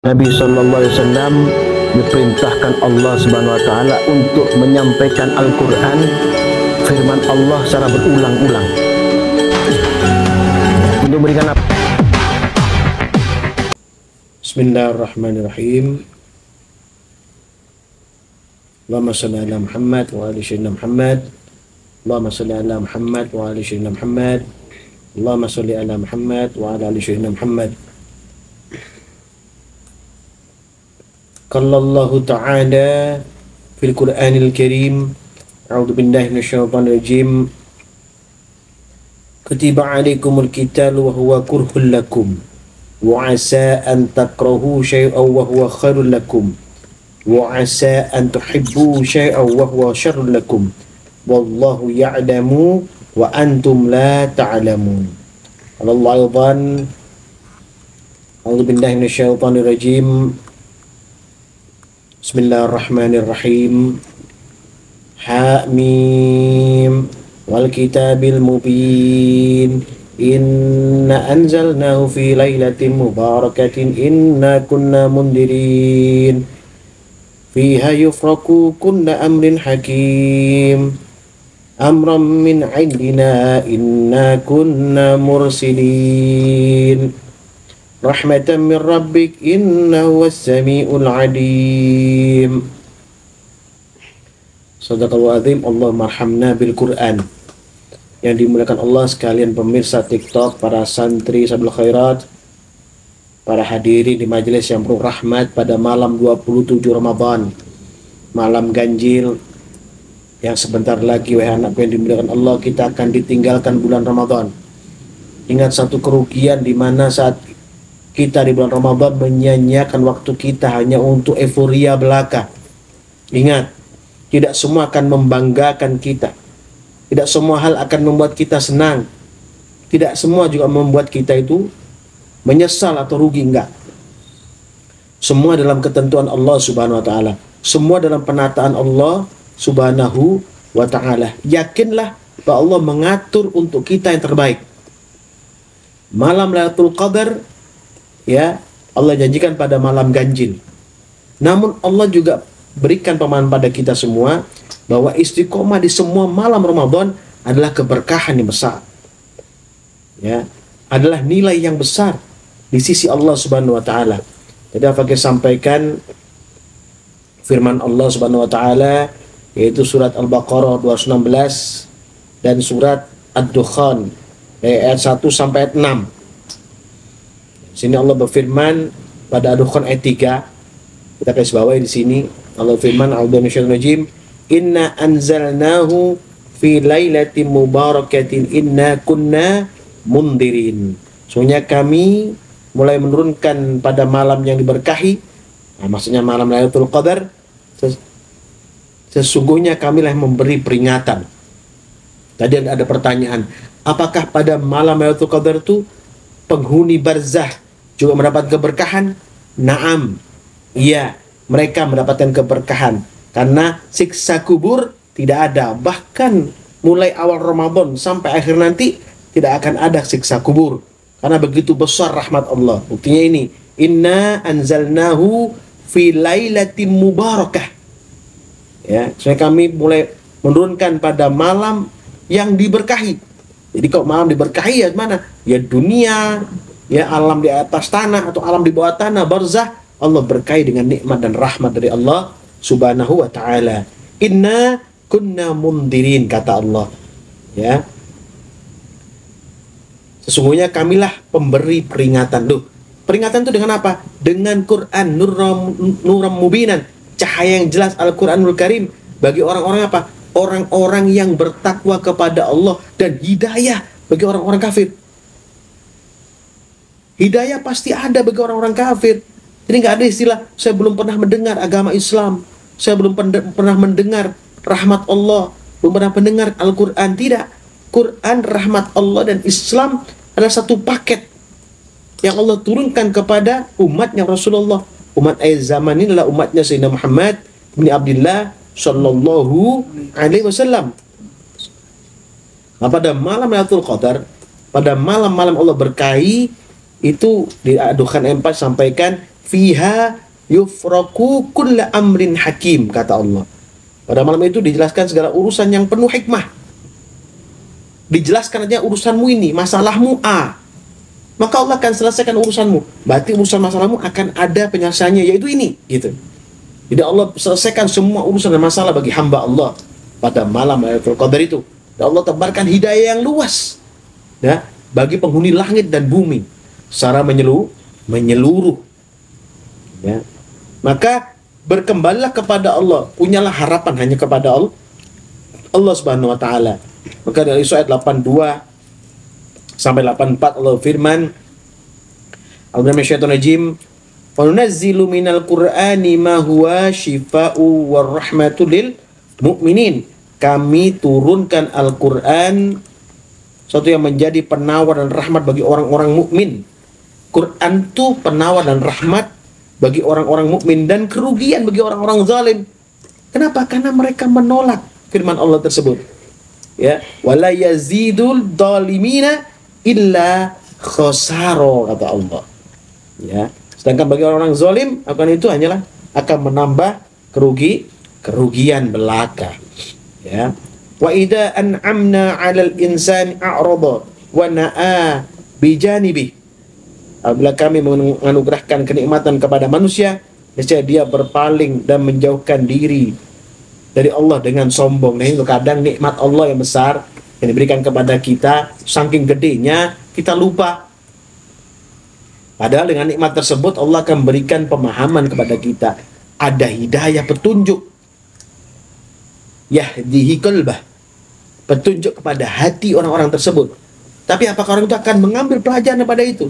Nabi Sallallahu Alaihi Wasallam diperintahkan Allah Subhanahu Wa Taala untuk menyampaikan Al-Quran, firman Allah secara berulang-ulang. Untuk memberikan apa? Bismillahirrahmanirrahim. Allahumma salli ala Muhammad wa ala sayyidina Muhammad. Allahumma salli ala Muhammad wa ala sayyidina Muhammad. Allahumma salli ala Muhammad wa ala ali sayyidina Muhammad. Qala Allah Ta'ala fil Qur'anil Karim, a'udzu billahi minasyaitonir rajim. Kutiba 'alaikumul qitalu wa huwa kurhul lakum wa 'asa an takrahu syai'an wa huwa khairul lakum wa 'asa an tuhibbu syai'an wa huwa syarrul lakum wallahu ya'lamu wa antum la ta'lamun. Allah aydan, a'udzu billahi minasyaitonir rajim. Bismillahirrahmanirrahim. Hamim wal kitabil mubin. Inna anzalnahu fi lailatin mubarakatin inna kunna mundirin. Fiha yufraku kunna amrin hakim. Amran min indina inna kunna mursilin. Rahmatan min rabbik innahu was-sami'ul alim. Sadaqallahu azim. Allahumma arhamna bil Qur'an. Yang dimuliakan Allah sekalian pemirsa TikTok, para santri Sabul Khairat, para hadirin di majelis yang penuh rahmat pada malam 27 Ramadan, malam ganjil yang sebentar lagi, wahai anakku yang dimuliakan Allah, kita akan ditinggalkan bulan Ramadan. Ingat satu kerugian di mana saat kita di bulan Ramadan menyia-nyiakan waktu kita hanya untuk euforia belaka. Ingat, tidak semua akan membanggakan kita. Tidak semua hal akan membuat kita senang. Tidak semua juga membuat kita itu menyesal atau rugi, enggak. Semua dalam ketentuan Allah Subhanahu wa taala. Semua dalam penataan Allah Subhanahu wa taala. Yakinlah bahwa Allah mengatur untuk kita yang terbaik. Malam Lailatul Qadar, ya, Allah janjikan pada malam ganjil. Namun Allah juga berikan pemahaman pada kita semua bahwa istiqomah di semua malam Ramadan adalah keberkahan yang besar. Ya, adalah nilai yang besar di sisi Allah Subhanahu wa taala. Jadi apa kita sampaikan firman Allah Subhanahu wa taala yaitu surat Al-Baqarah 216 dan surat Ad-Dukhan ayat 1 sampai ayat 6. Sini Allah berfirman pada Ad-Dukhan ayat 3. Kita garis bawahi di sini. Allah firman, a'udzu minasyaitonir rajim. Inna anzalnahu fi lailatin mubarakatin inna kunna mundirin. Sesungguhnya kami mulai menurunkan pada malam yang diberkahi. Nah, maksudnya malam Lailatul Qadar. Sesungguhnya kamilah memberi peringatan. Tadi ada pertanyaan, apakah pada malam Lailatul Qadar itu penghuni barzah juga mendapat keberkahan? Naam, iya, mereka mendapatkan keberkahan karena siksa kubur tidak ada. Bahkan mulai awal Ramadan sampai akhir nanti tidak akan ada siksa kubur karena begitu besar rahmat Allah. Buktinya ini, inna anzalnahu fi lailatin mubarakah. Ya, soalnya kami mulai menurunkan pada malam yang diberkahi. Jadi kalau malam diberkahi ya mana? Ya dunia, ya alam di atas tanah atau alam di bawah tanah, barzah, Allah berkahi dengan nikmat dan rahmat dari Allah Subhanahu wa taala. Inna kunna mundirin, kata Allah. Ya. Sesungguhnya kamilah pemberi peringatan. Duh, peringatan itu dengan apa? Dengan Quran, nuram mubinan, cahaya yang jelas, Al-Quranul Karim bagi orang-orang apa? Orang-orang yang bertakwa kepada Allah, dan hidayah bagi orang-orang kafir. Hidayah pasti ada bagi orang-orang kafir. Jadi nggak ada istilah saya belum pernah mendengar agama Islam, saya belum pernah mendengar rahmat Allah, belum pernah mendengar Al-Quran. Tidak. Quran, rahmat Allah dan Islam adalah satu paket yang Allah turunkan kepada umatnya Rasulullah. Umat akhir zaman ini adalah umatnya Sayyidina Muhammad bin Abdullah Sallallahu Alaihi Wasallam. Nah, pada malam Lailatul Qadar, pada malam-malam Allah berkahi, itu di Ad-Dukhan 4 sampaikan fiha yufraku kulla amrin hakim, kata Allah. Pada malam itu dijelaskan segala urusan yang penuh hikmah. Dijelaskan aja urusanmu ini, masalahmu A, maka Allah akan selesaikan urusanmu. Berarti urusan masalahmu akan ada penyelesaiannya, yaitu ini, gitu. Jadi Allah selesaikan semua urusan dan masalah bagi hamba Allah pada malam Lailatul Qadar itu. Dan Allah tebarkan hidayah yang luas, ya, bagi penghuni langit dan bumi secara menyeluruh. Ya. Maka berkembalilah kepada Allah, punyalah harapan hanya kepada Allah Subhanahu wa taala. Maka dari ayat 82 sampai 84 Allah firman, A'udzubillahi wa nunazzilu minal Qur'ani ma huwa shifaa'u war rahmatu lil mu'minin. Kami turunkan Al-Qur'an suatu yang menjadi penawar dan rahmat bagi orang-orang mukmin. Quran itu penawar dan rahmat bagi orang-orang mukmin dan kerugian bagi orang-orang zalim. Kenapa? Karena mereka menolak firman Allah tersebut. Ya, wala yazidul zalimina illa khosaro, kata Allah. Ya, sedangkan bagi orang-orang zalim akan itu hanyalah akan menambah kerugian belaka. Ya, wa idza an'amna 'alal insani a'rada wa na'a bijanibi. Apabila kami menganugerahkan kenikmatan kepada manusia, niscaya dia berpaling dan menjauhkan diri dari Allah dengan sombong. Nah, itu kadang nikmat Allah yang besar yang diberikan kepada kita, saking gedenya kita lupa. Padahal dengan nikmat tersebut Allah akan berikan pemahaman kepada kita. Ada hidayah, petunjuk. Yahdihi qalbah. Petunjuk kepada hati orang-orang tersebut. Tapi apakah orang itu akan mengambil pelajaran pada itu?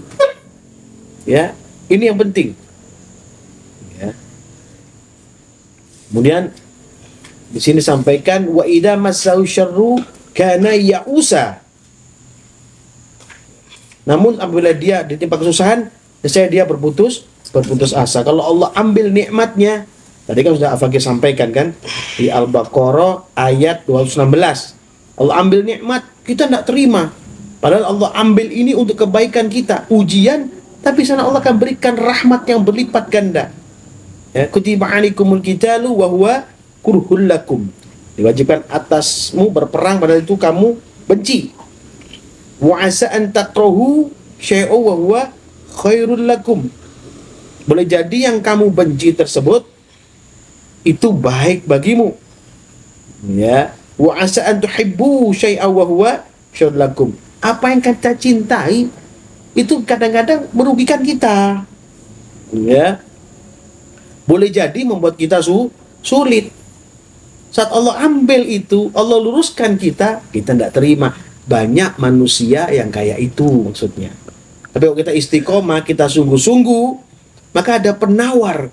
Ya, ini yang penting. Ya. Kemudian di sini sampaikan wa idza massahu syarru kana ya'usa. Namun apabila dia ditimpa kesusahan, niscaya dia berputus asa. Kalau Allah ambil nikmatnya, tadi kan sudah Afaqih sampaikan kan di Al-Baqarah ayat 216. Allah ambil nikmat, kita tidak terima. Padahal Allah ambil ini untuk kebaikan kita, ujian. Tapi sana Allah akan berikan rahmat yang berlipat ganda. Ya, kutiba alaikumul qitalu wa huwa kurhul lakum. Diwajibkan atasmu berperang, padahal itu kamu benci. Wa asa an takrahu syai'u wa huwa khairul lakum. Boleh jadi yang kamu benci tersebut itu baik bagimu. Ya, wa asa an tuhibbu syai'a wa huwa syarrul lakum. Apa yang kita cintai itu kadang-kadang merugikan kita. Ya. Boleh jadi membuat kita sulit. Saat Allah ambil itu, Allah luruskan kita tidak terima. Banyak manusia yang kayak itu maksudnya. Tapi kalau kita istiqomah, kita sungguh-sungguh, maka ada penawar.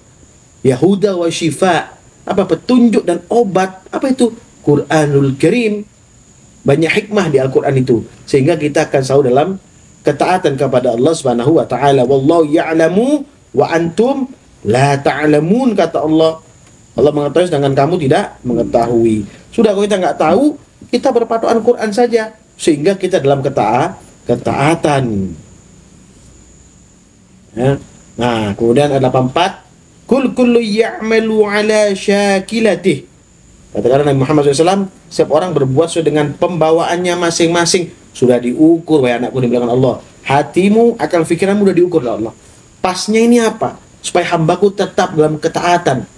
Yahuda wa syifa. Apa petunjuk dan obat? Apa itu? Quranul Karim. Banyak hikmah di Al-Quran itu. Sehingga kita akan selalu dalam ketaatan kepada Allah Subhanahu wa taala. Wallahu ya'lamu wa antum la ta'lamun, kata Allah. Allah mengetahui sedangkan kamu tidak mengetahui. Sudah, kalau kita nggak tahu, kita berpatokan Quran saja sehingga kita dalam ketaatan. Ya. Nah, kemudian ada 84. Kul kullu ya'malu ala syakilatih. Katakan Nabi Muhammad SAW, setiap orang berbuat sesuai dengan pembawaannya masing-masing. Sudah diukur, wahai anakku di belakang Allah. Hatimu, akal fikiranmu sudah diukur oleh Allah. Pasnya ini apa? Supaya hambaku tetap dalam ketaatan.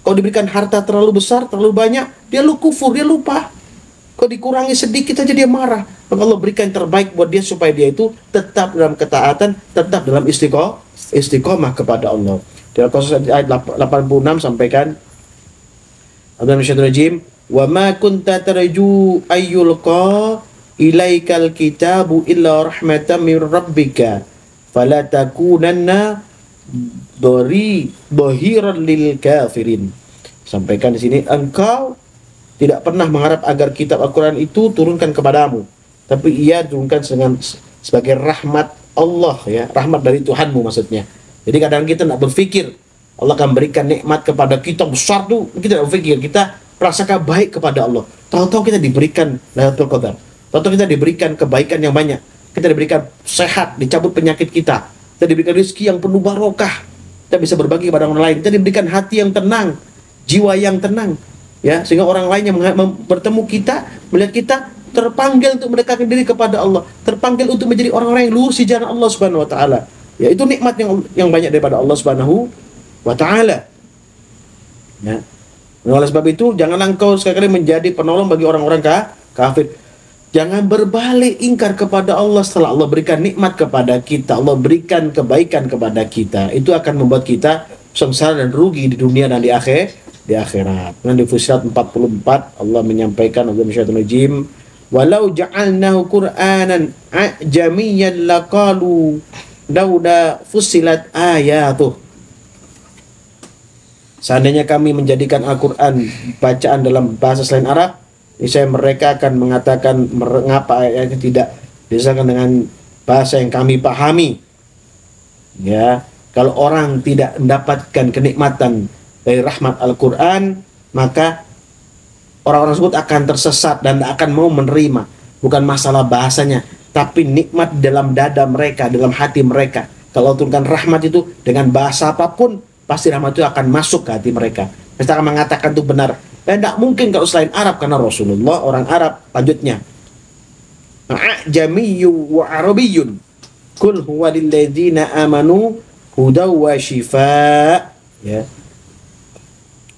Kalau diberikan harta terlalu besar, terlalu banyak, dia kufur, dia lupa. Kalau dikurangi sedikit aja dia marah. Maka Allah berikan yang terbaik buat dia supaya dia itu tetap dalam ketaatan, tetap dalam istiqomah kepada Allah. Di Al-Qasas ayat 86 sampaikan, Al-Rajim, wa ma kunta tarju ayyulqa ilaikal kitabu illa rahmatan min rabbika fala takunanna dhahiran lil kafirin. Sampaikan di sini, engkau tidak pernah mengharap agar kitab Al-Quran itu turunkan kepadamu, tapi ia turunkan sebagai rahmat Allah, ya, rahmat dari Tuhanmu maksudnya. Jadi kadang kita tidak berpikir Allah akan berikan nikmat kepada kita besar tuh, kita tidak berpikir, kita prasangka baik kepada Allah. Tahu-tahu kita diberikan Lailatul Qadar, tahu-tahu kita diberikan kebaikan yang banyak, kita diberikan sehat, dicabut penyakit kita diberikan rezeki yang penuh barokah. kita bisa berbagi kepada orang lain, kita diberikan hati yang tenang, jiwa yang tenang, ya, sehingga orang lain yang bertemu kita, melihat kita, terpanggil untuk mendekatkan diri kepada Allah, terpanggil untuk menjadi orang-orang yang lurus di jalan Allah Subhanahu wa taala. Ya, itu nikmat yang banyak daripada Allah Subhanahu wa taala. Ya. Oleh sebab itu, janganlah engkau sekali-kali menjadi penolong bagi orang-orang kafir. Jangan berbalik ingkar kepada Allah setelah Allah berikan nikmat kepada kita, Allah berikan kebaikan kepada kita. Itu akan membuat kita sengsara dan rugi di dunia dan di akhirat. Nah, di Fussilat 44 Allah menyampaikan, Allah Bismillahirrahmanirrahim, walau ja'alnahu Qur'anan a'jamiyyan laqalu laula fussilat ayatuh. Seandainya kami menjadikan Al-Quran bacaan dalam bahasa selain Arab, niscaya mereka akan mengatakan mengapa ayatnya tidak disahkan dengan bahasa yang kami pahami. Ya, kalau orang tidak mendapatkan kenikmatan dari rahmat Al-Quran, maka orang-orang tersebut akan tersesat dan akan mau menerima. Bukan masalah bahasanya, tapi nikmat dalam dada mereka, dalam hati mereka. Kalau turunkan rahmat itu dengan bahasa apapun, pasti rahmat itu akan masuk ke hati mereka. Mereka akan mengatakan itu benar. Dan tidak mungkin kalau selain Arab, karena Rasulullah orang Arab. Lanjutnya, A'jamiyyu wa Arabiyyun kul huwa lilladzina amanu hudaw wa shifa. Ya.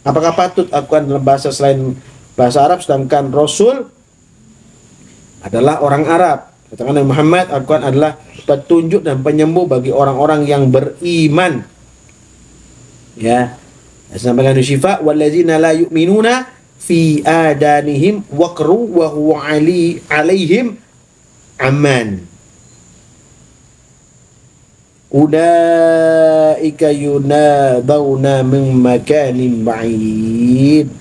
Apakah patut Al-Quran dalam bahasa selain bahasa Arab, sedangkan Rasul adalah orang Arab? Katakan Nabi Muhammad, Al-Quran adalah petunjuk dan penyembuh bagi orang-orang yang beriman. Ya, sampaikan syifa walladzina la yu'minuna fi adanihim waqru wa huwa alaihim aman. Ulaika yunadawna min makanin ba'id.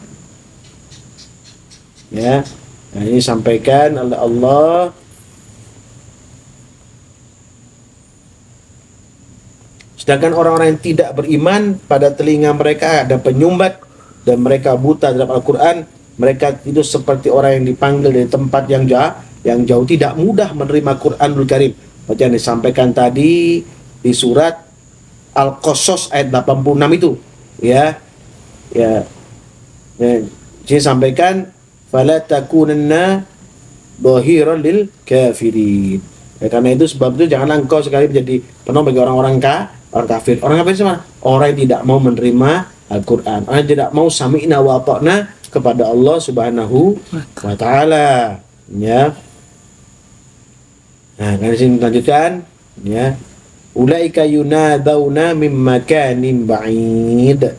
Ya, nah ini sampaikan oleh Allah. Sedangkan orang-orang yang tidak beriman, pada telinga mereka ada penyumbat dan mereka buta dalam Al-Quran. Mereka itu seperti orang yang dipanggil dari tempat yang jauh, tidak mudah menerima Quranul Karim. Seperti yang disampaikan tadi di surat Al-Qasas ayat 86 itu. Ya. Saya sampaikan fala takunanna dhahiran lil kafirin. Ya, karena itu sebab itu janganlah engkau sekali menjadi penolong bagi orang kafir. Orang kafir sama orang yang tidak mau menerima Al-Quran, orang yang tidak mau sami'na wa ata'na kepada Allah Subhanahu wa taala. Ya. Nah, kan sini lanjutkan, ya. Ulaika yunadawna min makanin ba'id.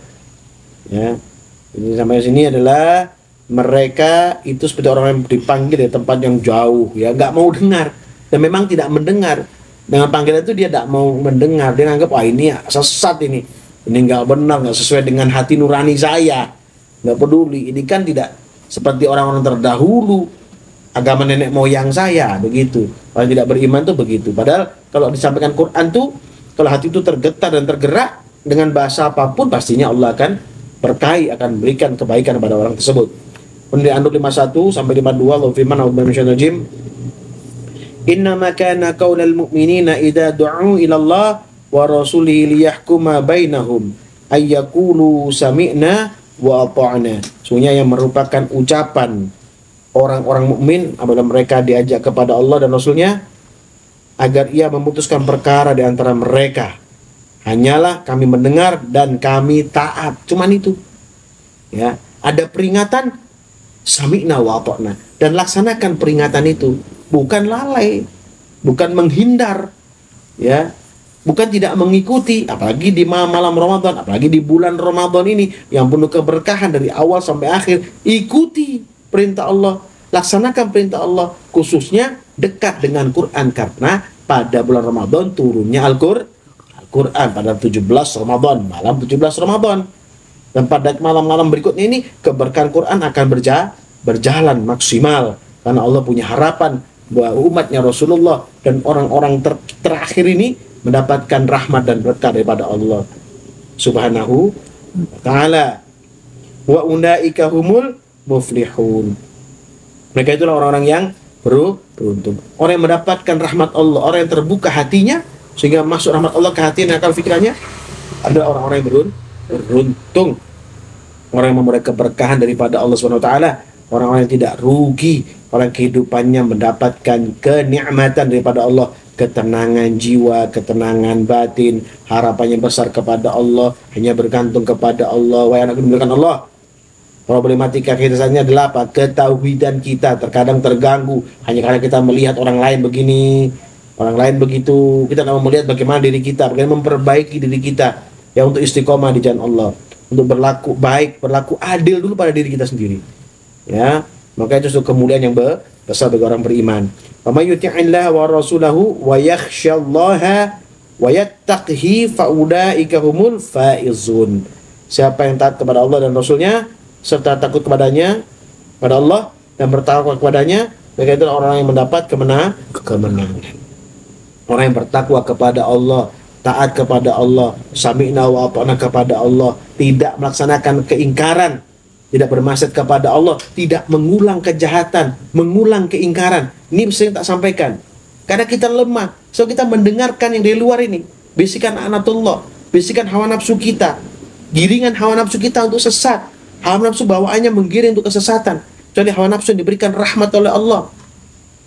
Ya. Ini sampai sini adalah mereka itu seperti orang yang dipanggil dari tempat yang jauh, ya, nggak mau dengar dan memang tidak mendengar. Dengan panggilan itu dia tidak mau mendengar. Dia anggap, wah ini sesat ini nggak benar, nggak sesuai dengan hati nurani saya, nggak peduli. Ini kan tidak seperti orang-orang terdahulu, agama nenek moyang saya, begitu. Orang tidak beriman tuh begitu. Padahal kalau disampaikan Quran tuh, kalau hati itu tergetar dan tergerak dengan bahasa apapun, pastinya Allah akan berkahi, akan berikan kebaikan kepada orang tersebut. Kemudian An-Nur 51 sampai 52, Allah firman, Innama kana qaulal mu'minina idza du'u ila Allah wa rasulihi liyahkuma bainahum ay yaqulu sami'na wa ata'na. Sesungguhnya yang merupakan ucapan orang-orang mukmin apabila mereka diajak kepada Allah dan Rasulnya agar ia memutuskan perkara di antara mereka. Hanyalah kami mendengar dan kami taat. Cuman itu. Ya, ada peringatan sami'na wa ata'na dan laksanakan peringatan itu. Bukan lalai, bukan menghindar, ya, bukan tidak mengikuti, apalagi di malam Ramadan, apalagi di bulan Ramadan ini yang penuh keberkahan dari awal sampai akhir. Ikuti perintah Allah, laksanakan perintah Allah, khususnya dekat dengan Quran, karena pada bulan Ramadan turunnya Al-Quran pada 17 Ramadan, malam 17 Ramadan, dan pada malam-malam berikutnya ini keberkahan Quran akan berjalan maksimal, karena Allah punya harapan bahwa umatnya Rasulullah dan orang-orang terakhir ini mendapatkan rahmat dan berkah daripada Allah Subhanahu wa ta'ala. Wa ulaika humul muflihun. Mereka itulah orang-orang yang beruntung. Orang yang mendapatkan rahmat Allah, orang yang terbuka hatinya sehingga masuk rahmat Allah ke hati dan akal fikirannya, Ada orang-orang yang beruntung, orang yang memperoleh keberkahan daripada Allah Subhanahu wa taala, orang-orang yang tidak rugi, orang kehidupannya mendapatkan kenikmatan daripada Allah, ketenangan jiwa, ketenangan batin, harapannya besar kepada Allah, hanya bergantung kepada Allah. Wahai anak dimulakan Allah, problematika kita saatnya adalah apa? Ketauhidan kita terkadang terganggu hanya karena kita melihat orang lain begini, orang lain begitu. Kita tidak melihat bagaimana diri kita, bagaimana memperbaiki diri kita ya, untuk istiqomah di jalan Allah, untuk berlaku baik, berlaku adil dulu pada diri kita sendiri. Ya, maka itu suatu kemuliaan yang besar bagi orang beriman. Wa may yuti'illah wa rasulahu wa yakhsyallaha wa yattaqihi fa ulaika humul faizun. Siapa yang taat kepada Allah dan Rasulnya serta takut kepadanya, pada Allah, dan bertakwa kepadanya, mereka itu orang yang mendapat kemenangan. Orang yang bertakwa kepada Allah, taat kepada Allah, sami'na wa ata'na kepada Allah, tidak melaksanakan keingkaran, tidak bermaksud kepada Allah, tidak mengulang kejahatan, mengulang keingkaran. Ini sering tak sampaikan. Karena kita lemah, so kita mendengarkan yang dari luar ini, bisikan anatullah, bisikan hawa nafsu kita, giringan hawa nafsu kita untuk sesat. Hawa nafsu bawaannya menggiring untuk kesesatan. Kecuali hawa nafsu yang diberikan rahmat oleh Allah.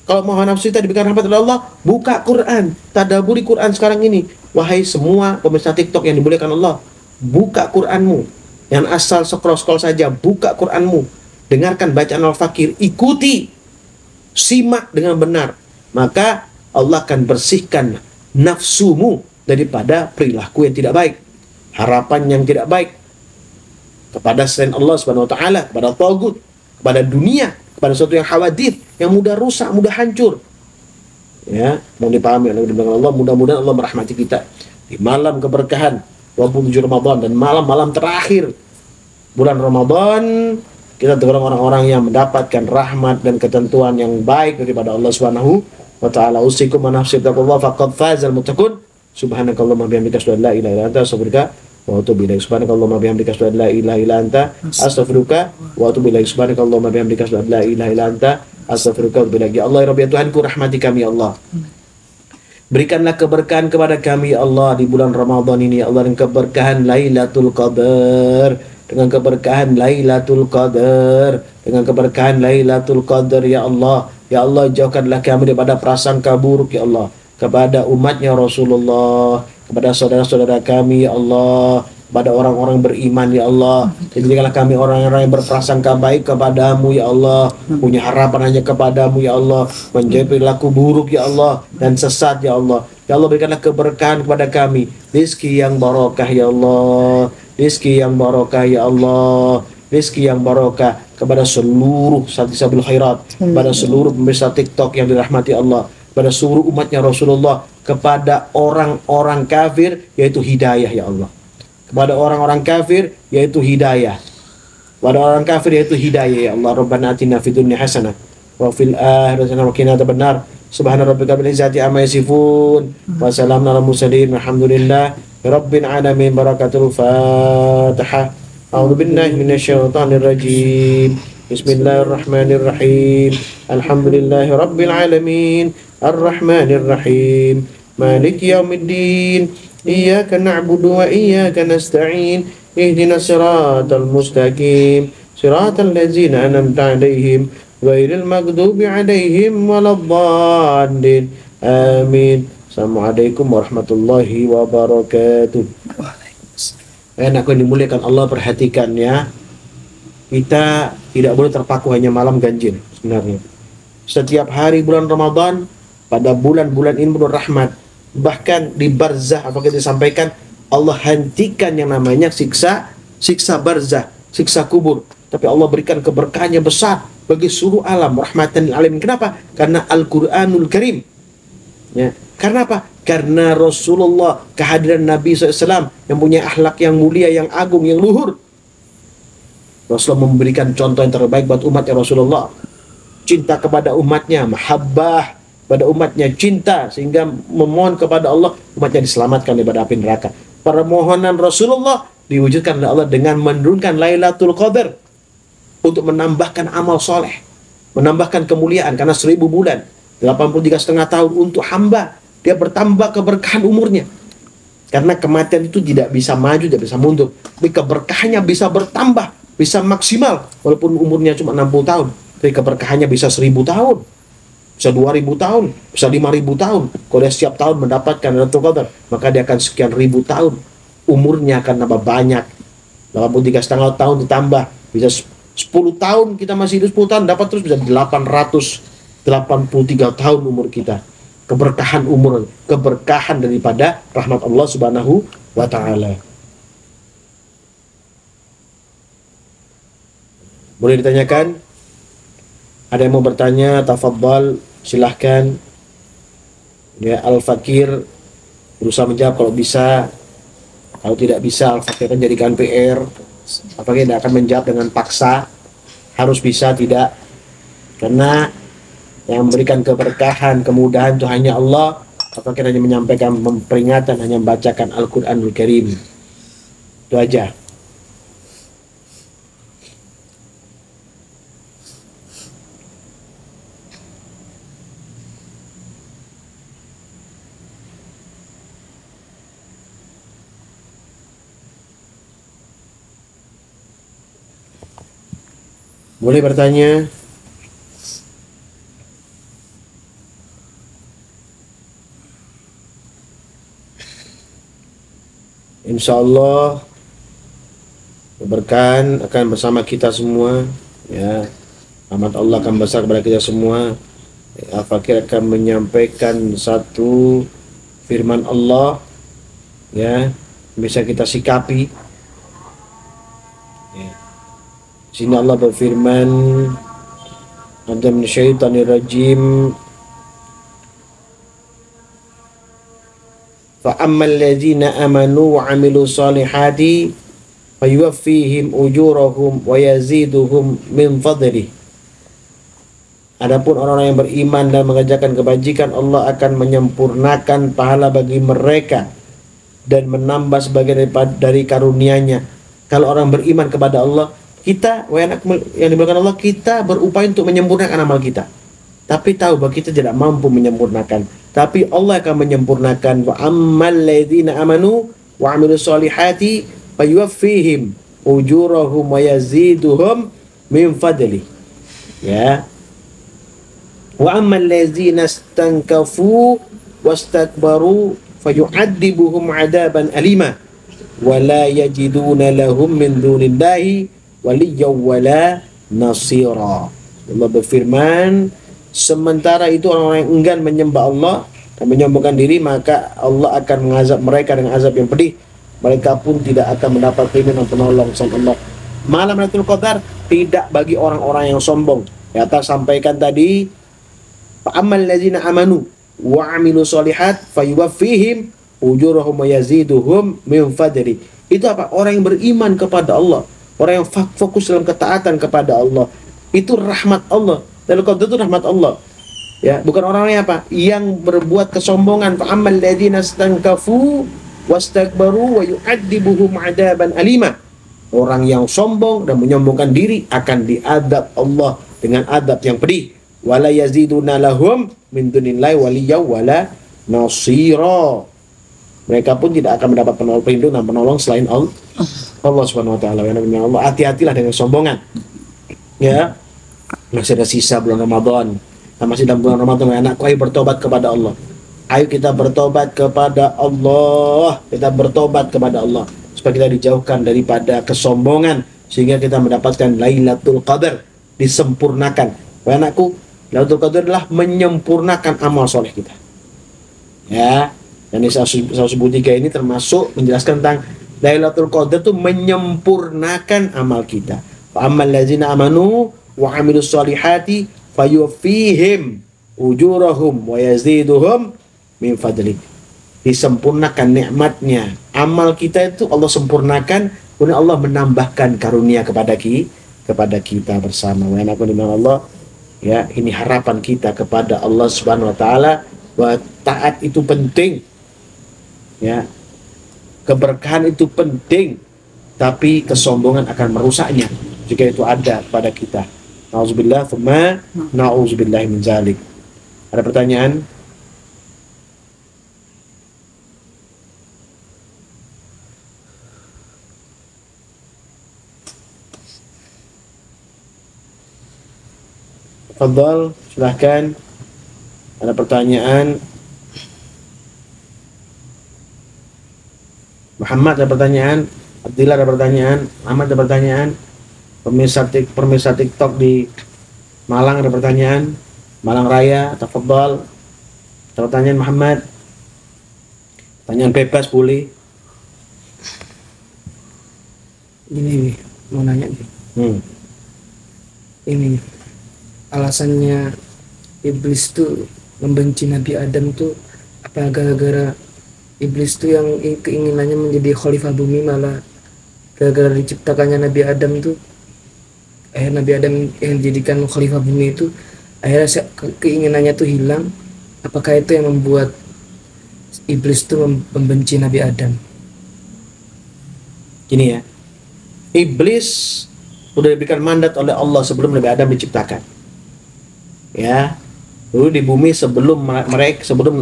Kalau mau hawa nafsu kita diberikan rahmat oleh Allah, buka Quran, tadaburi Quran sekarang ini. Wahai semua pemirsa TikTok yang dimuliakan Allah, buka Quranmu. Yang asal scroll-scroll saja, buka Quranmu. Dengarkan bacaan Al-Fakir, ikuti, simak dengan benar. Maka Allah akan bersihkan nafsumu daripada perilaku yang tidak baik, harapan yang tidak baik kepada selain Allah Subhanahu wa taala, kepada tagut, kepada dunia, kepada sesuatu yang khawatir, yang mudah rusak, mudah hancur. Ya, mohon dipahami oleh Allah, mudah-mudahan Allah merahmati kita di malam keberkahan 27 Ramadan dan malam-malam terakhir bulan Ramadan. Kita tergolong orang-orang yang mendapatkan rahmat dan ketentuan yang baik daripada Allah Subhanahu wa taala. Usikum wa nafsi taqullah faqad fazal muttaqun. Subhanakallahumma bihamdika asyhadu an la ilaha illa anta astaghfiruka wa atubu ilaik. Subhanakallahumma bihamdika asyhadu an la ilaha illa anta astaghfiruka wa atubu ilaik. Subhanakallahumma bihamdika asyhadu an la ilaha illa anta astaghfiruka wa atubu ilaik. Ya Allah ya Rabbi ya Tuhanku, rahmati kami ya Allah. Berikanlah keberkahan kepada kami ya Allah di bulan Ramadan ini ya Allah, dengan keberkahan Lailatul Qadar, dengan keberkahan Lailatul Qadar, dengan keberkahan Lailatul Qadar ya Allah. Ya Allah, jauhkanlah kami daripada prasangka buruk ya Allah, kepada umatnya Rasulullah, kepada saudara-saudara kami ya Allah, kepada orang-orang beriman ya Allah. Jadikanlah kami orang-orang yang berprasangka baik kepadamu ya Allah, punya harapan hanya kepadamu ya Allah, menjauhi perilaku buruk ya Allah dan sesat ya Allah. Ya Allah, berikanlah keberkahan kepada kami, rizki yang barokah ya Allah, rizki yang barokah ya Allah, rizki yang barokah kepada seluruh santri Sabil Khairat, kepada seluruh pemirsa TikTok yang dirahmati Allah, kepada seluruh umatnya Rasulullah, kepada orang-orang kafir yaitu hidayah ya Allah, kepada orang-orang kafir yaitu hidayah, kepada orang kafir yaitu hidayah ya Allah. Rabbana atina fid dunya hasanah wa fil akhirati hasanah wa qina adzabannar. Subhana rabbika bil izzati amma yasifun wa salamun alal mursalin walhamdulillahi rabbil alamin. Barakatul Fatihah. A'udzu billahi minasyaitonir rajim. Bismillahirrahmanirrahim. Alhamdulillahi rabbil alamin. Arrahmanir rahim. Maliki yaumiddin. Iyyaka na'budu wa iyyaka nasta'in. Ihdinas siratal mustaqim. Siratal ladzina an'amta 'alaihim ghairil maghdubi 'alaihim waladdallin. Amin. Assalamualaikum warahmatullahi wabarakatuh. Aku yang dimuliakan Allah, perhatikan ya, kita tidak boleh terpaku hanya malam ganjil. Sebenarnya setiap hari bulan Ramadan, pada bulan-bulan ini bulan rahmat, bahkan di barzah apakah disampaikan Allah hentikan yang namanya siksa barzah, siksa kubur, tapi Allah berikan keberkahannya besar bagi seluruh alam, rahmatan lil alamin. Kenapa? Karena Al-Qur'anul Karim ya. Karena apa? Karena Rasulullah, kehadiran Nabi SAW yang punya akhlak yang mulia, yang agung, yang luhur. Rasulullah memberikan contoh yang terbaik buat umatnya Rasulullah. Cinta kepada umatnya, mahabbah pada umatnya, cinta sehingga memohon kepada Allah umatnya diselamatkan daripada api neraka. Permohonan Rasulullah diwujudkan oleh Allah dengan menurunkan Lailatul Qadar untuk menambahkan amal soleh, menambahkan kemuliaan. Karena 1000 bulan, 83,5 tahun untuk hamba, dia bertambah keberkahan umurnya. Karena kematian itu tidak bisa maju, tidak bisa mundur. Tapi keberkahannya bisa bertambah, bisa maksimal. Walaupun umurnya cuma 60 tahun. Tapi keberkahannya bisa 1000 tahun. Bisa 2000 tahun, bisa 5000 tahun. Kalau dia setiap tahun mendapatkan Lailatul Qadar, maka dia akan sekian ribu tahun. Umurnya akan nambah banyak. 83,5 tahun ditambah, bisa 10 tahun, kita masih hidup 10 tahun, dapat terus bisa 883 tahun umur kita. Keberkahan umur, keberkahan daripada rahmat Allah Subhanahu wa Ta'ala. Boleh ditanyakan? Ada yang mau bertanya? Tafadhal, silahkan. Ya, Al-Fakir berusaha menjawab kalau bisa. Kalau tidak bisa, Al-Fakir akan jadikan PR. Al-Fakir tidak akan menjawab dengan paksa. Harus bisa, tidak. Karena yang memberikan keberkahan, kemudahan itu hanya Allah. Al-Fakir hanya menyampaikan peringatan, hanya membacakan Al-Quranul Karim. Itu aja. Boleh bertanya? Insya Allah keberkahan akan bersama kita semua, ya. Rahmat Allah akan besar kepada kita semua. Al-Fakir akan menyampaikan satu firman Allah, ya, bisa kita sikapi. Ya. Sini Allah berfirman, "Ada min syaitanir rajim. Fa ammal ladzina amanu wa 'amilus solihati fayuwaffihim ujurahum wa yaziduhum min fadlih." Adapun orang-orang yang beriman dan mengerjakan kebajikan, Allah akan menyempurnakan pahala bagi mereka dan menambah sebagian dari karunia-Nya. Kalau orang beriman kepada Allah, kita yang dimuliakan Allah, kita berupaya untuk menyempurnakan amal kita. Tapi tahu bahwa kita tidak mampu menyempurnakan. Tapi Allah akan menyempurnakan. Wa ammal ladzina amanu wa 'amilus solihati fayuwaffihim ujurahum wa yaziduhum min fadli. Ya. Wa ammal ladzina istankafu wastakbaru fayu'adzibuhum 'adaban alima wa la yajiduna lahum min dunillahi waliyyan wala nasira. Allah berfirman, sementara itu orang-orang yang enggan menyembah Allah dan menyombongkan diri, maka Allah akan mengazab mereka dengan azab yang pedih. Mereka pun tidak akan mendapat perlindungan dan penolong sama Allah. Malam Lailatul Qadar tidak bagi orang-orang yang sombong. Ya, atas sampaikan tadi, fa'ammal ladzina amanu wa 'amilus solihat fayuwaffihim ujurahum wa yaziduhum min fadli. Itu apa? Orang yang beriman kepada Allah, orang yang fokus dalam ketaatan kepada Allah. Itu rahmat Allah. Lailatul Qadar itu rahmat Allah. Ya, bukan orang-orang apa? Yang berbuat kesombongan. Fa'ammal ladzina istankafu wastakbaru wa yu'adzibuhum 'adaban alima. Orang yang sombong dan menyombongkan diri akan diadab Allah dengan adab yang pedih. Wala yaziduna lahum min dunillahi waliyyan wala nasira. Mereka pun tidak akan mendapat pelindung dan penolong selain Allah. Allah Subhanahu wa taala. Ya Allah, hati-hatilah dengan sombongan. Ya. Masih ada sisa bulan Ramadan. Kita masih dalam bulan Ramadan, anakku, ayo bertobat kepada Allah. Ayo kita bertobat kepada Allah. Kita bertobat kepada Allah supaya kita dijauhkan daripada kesombongan sehingga kita mendapatkan Lailatul Qadar, disempurnakan. Wahai anakku, Lailatul Qadar adalah menyempurnakan amal soleh kita. Ya, dan di 113 ini termasuk menjelaskan tentang Lailatul Qadar itu menyempurnakan amal kita. Fa ammal ladzina amanu wa 'amilus solihati fayuwaffihim ujurahum wa yaziduhum min fadli. Disempurnakan nikmatnya. Amal kita itu Allah sempurnakan, kemudian Allah menambahkan karunia kepada kita bersama. Wa anakku di mana Allah. Ya, ini harapan kita kepada Allah Subhanahu wa taala, bahwa taat itu penting. Ya. Keberkahan itu penting, tapi kesombongan akan merusaknya jika itu ada pada kita. Nauzubillah, tsumma nauzubillah min zalik. Ada pertanyaan? Fadhal, silahkan. Ada pertanyaan? Muhammad ada pertanyaan? Abdillah ada pertanyaan? Ahmad ada pertanyaan? Pemirsa TikTok di Malang ada pertanyaan? Malang Raya, tafadhal. Ada pertanyaan Muhammad? Pertanyaan bebas boleh. Ini nih, mau nanya nih. Ini alasannya iblis tuh membenci Nabi Adam tuh apa gara-gara iblis tuh yang keinginannya menjadi khalifah bumi, malah gara-gara diciptakannya Nabi Adam tuh Nabi Adam yang dijadikan khalifah bumi itu akhirnya keinginannya tuh hilang. Apakah itu yang membuat iblis tuh membenci Nabi Adam? Gini ya, iblis sudah diberikan mandat oleh Allah sebelum Nabi Adam diciptakan. Ya, dulu di bumi sebelum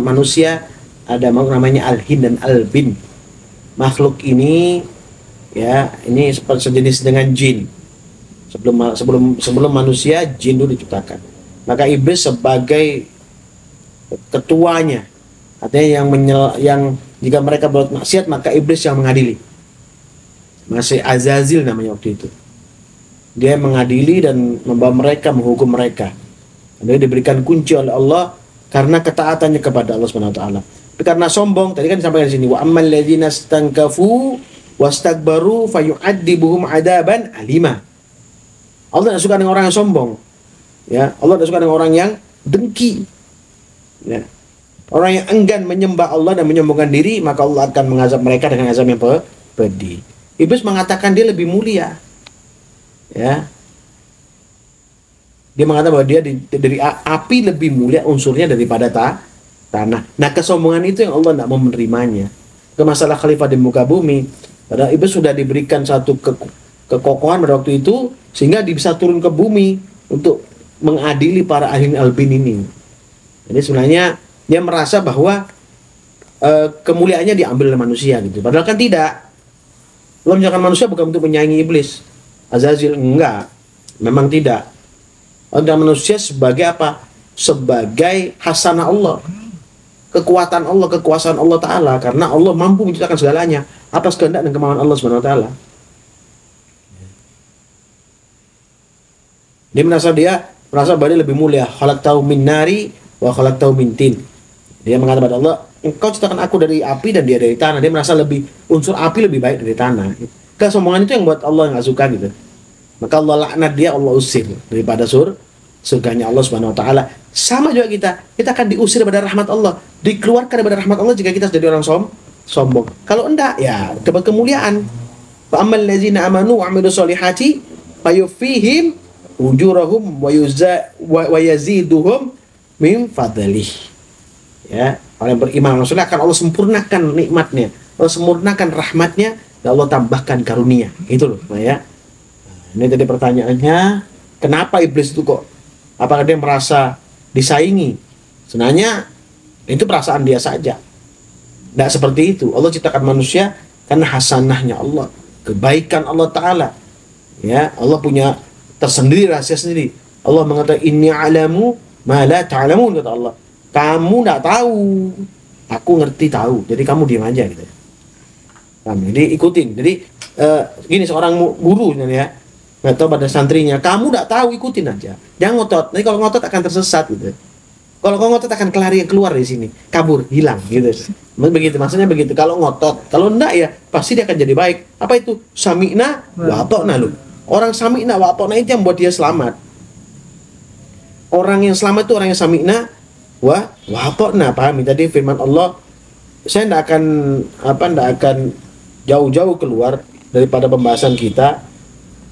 manusia ada makhluk namanya al-hin dan al-bin. Makhluk ini ya, ini seperti sejenis dengan jin. Sebelum manusia, jin itu diciptakan. Maka iblis sebagai ketuanya, artinya yang jika mereka berbuat maksiat maka iblis yang mengadili. Masih Azazil namanya waktu itu. Dia mengadili dan membawa mereka, menghukum mereka. Dia diberikan kunci oleh Allah karena ketaatannya kepada Allah Subhanahu wa taala. Tapi karena sombong, tadi kan disampaikan di sini, wa ammal ladzina stankafu wastakbaru fayu'adzibuhum adaban alima. Allah tidak suka dengan orang yang sombong. Ya, Allah tidak suka dengan orang yang dengki. Ya. Orang yang enggan menyembah Allah dan menyombongkan diri, maka Allah akan mengazab mereka dengan azab yang pedih. Iblis mengatakan dia lebih mulia. Ya. Dia mengatakan bahwa dia dari api lebih mulia unsurnya daripada tanah. Nah, kesombongan itu yang Allah tidak mau menerimanya. Ke masalah khalifah di muka bumi, padahal iblis sudah diberikan satu kekokohan pada waktu itu sehingga dia bisa turun ke bumi untuk mengadili para ahli albin ini. Jadi sebenarnya dia merasa bahwa kemuliaannya diambil oleh manusia gitu. Padahal kan tidak. Allah menciptakan manusia bukan untuk menyaingi iblis. Azazil enggak. Memang tidak. Allah manusia sebagai apa? Sebagai hasanah Allah. Kekuatan Allah, kekuasaan Allah Ta'ala. Karena Allah mampu menciptakan segalanya atas kehendak dan kemauan Allah Subhanahu wa Ta'ala. Dia merasa bahwa dia lebih mulia. Khalaqtahu min nari wa khalaqtahu min tin. Dia mengatakan kepada Allah, engkau ciptakan aku dari api dan dia dari tanah. Dia merasa unsur api lebih baik dari tanah. Kesombongan itu yang buat Allah nggak suka gitu. Maka Allah laknat dia, Allah usir daripada surganya Allah Subhanahu wa taala. Sama juga kita akan diusir daripada rahmat Allah, dikeluarkan daripada rahmat Allah jika kita jadi orang sombong. Kalau enggak, ya dapat kemuliaan. Fa ammal ladzina amanu wa 'amilus solihati fayufihim ujurahum wa yaziduhum min fadlih. Ya, orang yang beriman maksudnya akan Allah sempurnakan nikmatnya, Allah sempurnakan rahmatnya, dan Allah tambahkan karunia. Itu loh, ya. Ini tadi pertanyaannya, kenapa iblis itu kok? Apakah dia merasa disaingi? Sebenarnya itu perasaan dia saja. Tidak seperti itu. Allah ciptakan manusia karena hasanahnya Allah, kebaikan Allah Ta'ala. Ya, Allah punya tersendiri, rahasia sendiri. Allah mengatakan inni a'lamu ma la ta'lamun, kata Allah. Kamu tidak tahu, aku ngerti tahu. Jadi kamu diam aja gitu. Jadi ikutin. Jadi gini, seorang guru ya, nggak tahu pada santrinya, kamu tidak tahu, ikutin aja. Jangan ngotot. Nanti kalau ngotot akan tersesat gitu. Kalau kau ngotot akan keluar dari sini, kabur, hilang gitu. Begitu, maksudnya begitu. Kalau ngotot, kalau enggak ya pasti dia akan jadi baik. Apa itu? Sami'na wa ata'na lu. Orang sami'na wa ata'na itu yang buat dia selamat. Orang yang selamat itu orang yang sami'na wa ata'na. Pahami tadi firman Allah, saya tidak akan jauh-jauh keluar daripada pembahasan kita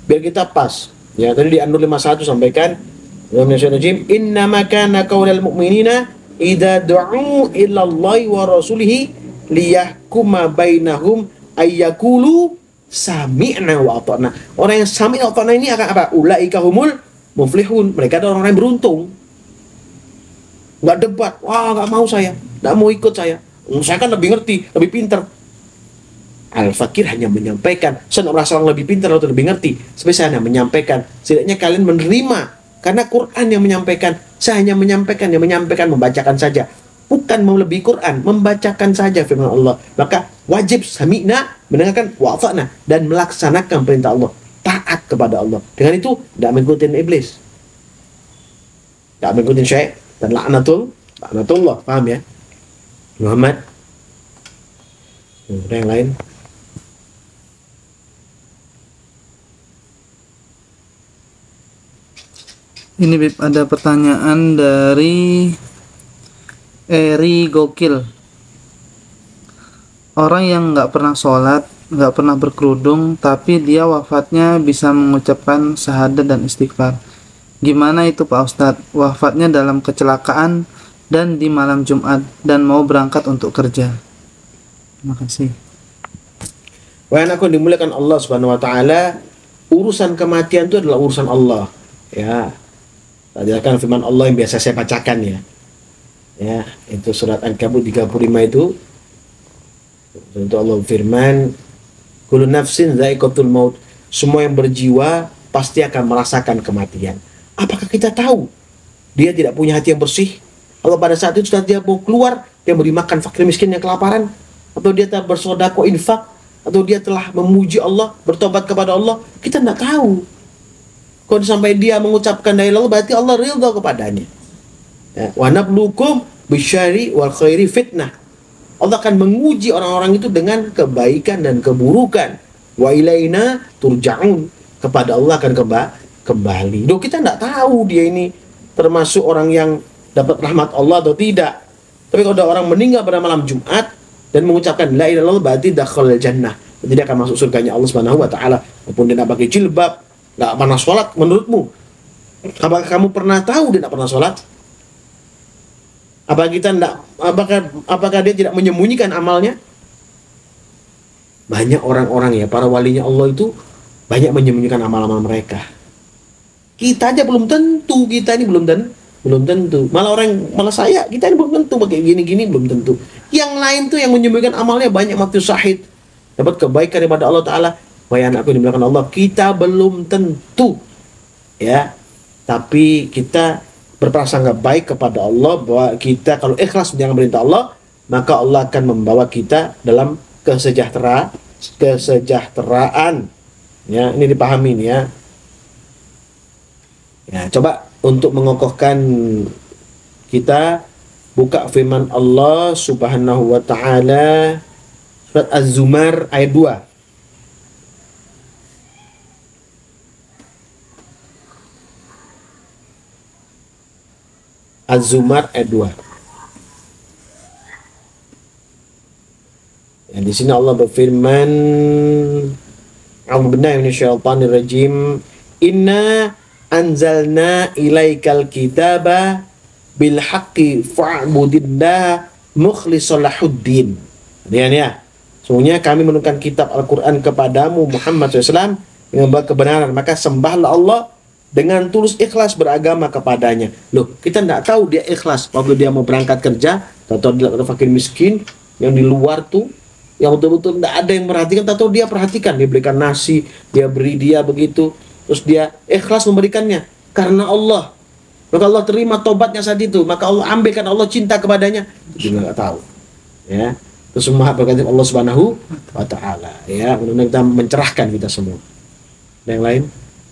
biar kita pas. Ya, tadi di An-Nur 51 sampaikan, innama kana qaulal mu'minina idza du'u ila Allahi wa rasulihi liyahkuma bainahum ayyakulu sami'na wa ata'na. Orang yang sami'na wa ata'na ini akan apa? Ulaika humul muflihun. Mereka adalah orang yang beruntung. Enggak debat, wah enggak mau saya, enggak mau ikut saya kan lebih ngerti, lebih pintar. Al-Fakir hanya menyampaikan, saya tidak merasa orang lebih pintar atau lebih ngerti, tapi saya hanya menyampaikan, setidaknya kalian menerima Karena Quran yang menyampaikan, saya hanya menyampaikan, membacakan saja. Bukan melebihi Quran, membacakan saja firman Allah. Maka wajib sami'na, mendengarkan, wa'ata'na, dan melaksanakan perintah Allah. Taat kepada Allah. Dengan itu, tidak mengikuti iblis. Tidak mengikuti syaitan. Dan laknatullah. Paham ya? Muhammad. Ada yang lain? Ini Bib, ada pertanyaan dari Eri Gokil. Orang yang nggak pernah sholat, nggak pernah berkerudung, tapi dia wafatnya bisa mengucapkan syahadat dan istighfar. Gimana itu Pak Ustadz? Wafatnya dalam kecelakaan dan di malam Jumat dan mau berangkat untuk kerja. Terima kasih. Wahai anakku dimuliakan Allah Subhanahu wa taala, urusan kematian itu adalah urusan Allah. Ya. Tadi akan firman Allah yang biasa saya bacakan ya. Ya, itu surat An-Kabut 35 itu. Untuk Allah firman, kullu nafsin dha'iqatul maut. Semua yang berjiwa pasti akan merasakan kematian. Apakah kita tahu dia tidak punya hati yang bersih? Kalau pada saat itu sudah dia mau keluar, dia beri makan fakir miskin yang kelaparan, atau dia telah bersedekah infak, atau dia telah memuji Allah, bertobat kepada Allah, kita tidak tahu. Kalau sampai dia mengucapkan la ilaha illallah, berarti Allah ridha kepadanya. Ya, wa nabluukum bisyarri wal khairi fitnah. Allah akan menguji orang-orang itu dengan kebaikan dan keburukan. Wa ilaina turja'un. Kepada Allah akan kembali. Duh, kita tidak tahu dia ini termasuk orang yang dapat rahmat Allah atau tidak. Tapi kalau ada orang meninggal pada malam Jumat dan mengucapkan la ilaha illallah, berarti dakhalal jannah. Berarti dia akan masuk surganya Allah Subhanahu wa taala. Walaupun dia tidak pakai jilbab, nggak pernah sholat, menurutmu apakah kamu pernah tahu dia tidak pernah sholat? Apakah dia tidak menyembunyikan amalnya? Banyak orang-orang ya, para walinya Allah itu banyak menyembunyikan amal-amal mereka. Kita aja belum tentu, kita ini belum tentu. Malah saya, kita ini belum tentu, pakai gini-gini belum tentu. Yang lain tuh yang menyembunyikan amalnya banyak, mati syahid, dapat kebaikan daripada Allah Ta'ala. Wahai anakku dimulakan Allah, kita belum tentu ya, tapi kita berprasangka baik kepada Allah bahwa kita kalau ikhlas menjalankan perintah Allah, maka Allah akan membawa kita dalam kesejahteraan. Ya, ini dipahami nih ya. Ya, coba untuk mengokohkan kita buka firman Allah Subhanahu wa taala surat Az-Zumar ayat 2. Az-Zumar ayat 2. Ya, di sini Allah berfirman, A'udzubillahi minasyaitonir rajim. Inna anzalna ilaikal kitaba bil haqqi fa'budillah mukhlishal lahuddin. Kemudian ya, sesungguhnya kami menurunkan kitab Al-Quran kepadamu Muhammad SAW dengan kebenaran, maka sembahlah Allah dengan tulus ikhlas beragama kepadanya. Loh, kita tidak tahu dia ikhlas waktu dia mau berangkat kerja, atau dia fakir miskin yang di luar tuh, yang betul-betul tidak ada yang merhatikan, atau dia perhatikan, dia berikan nasi, dia beri dia begitu, terus dia ikhlas memberikannya karena Allah. Maka Allah terima tobatnya saat itu, maka Allah ambilkan, Allah cinta kepadanya. Itu juga nggak tahu. Ya, itu semua berkat Allah Subhanahu wa taala. Ya, mudah-mudahan kita mencerahkan kita semua. Ada yang lain?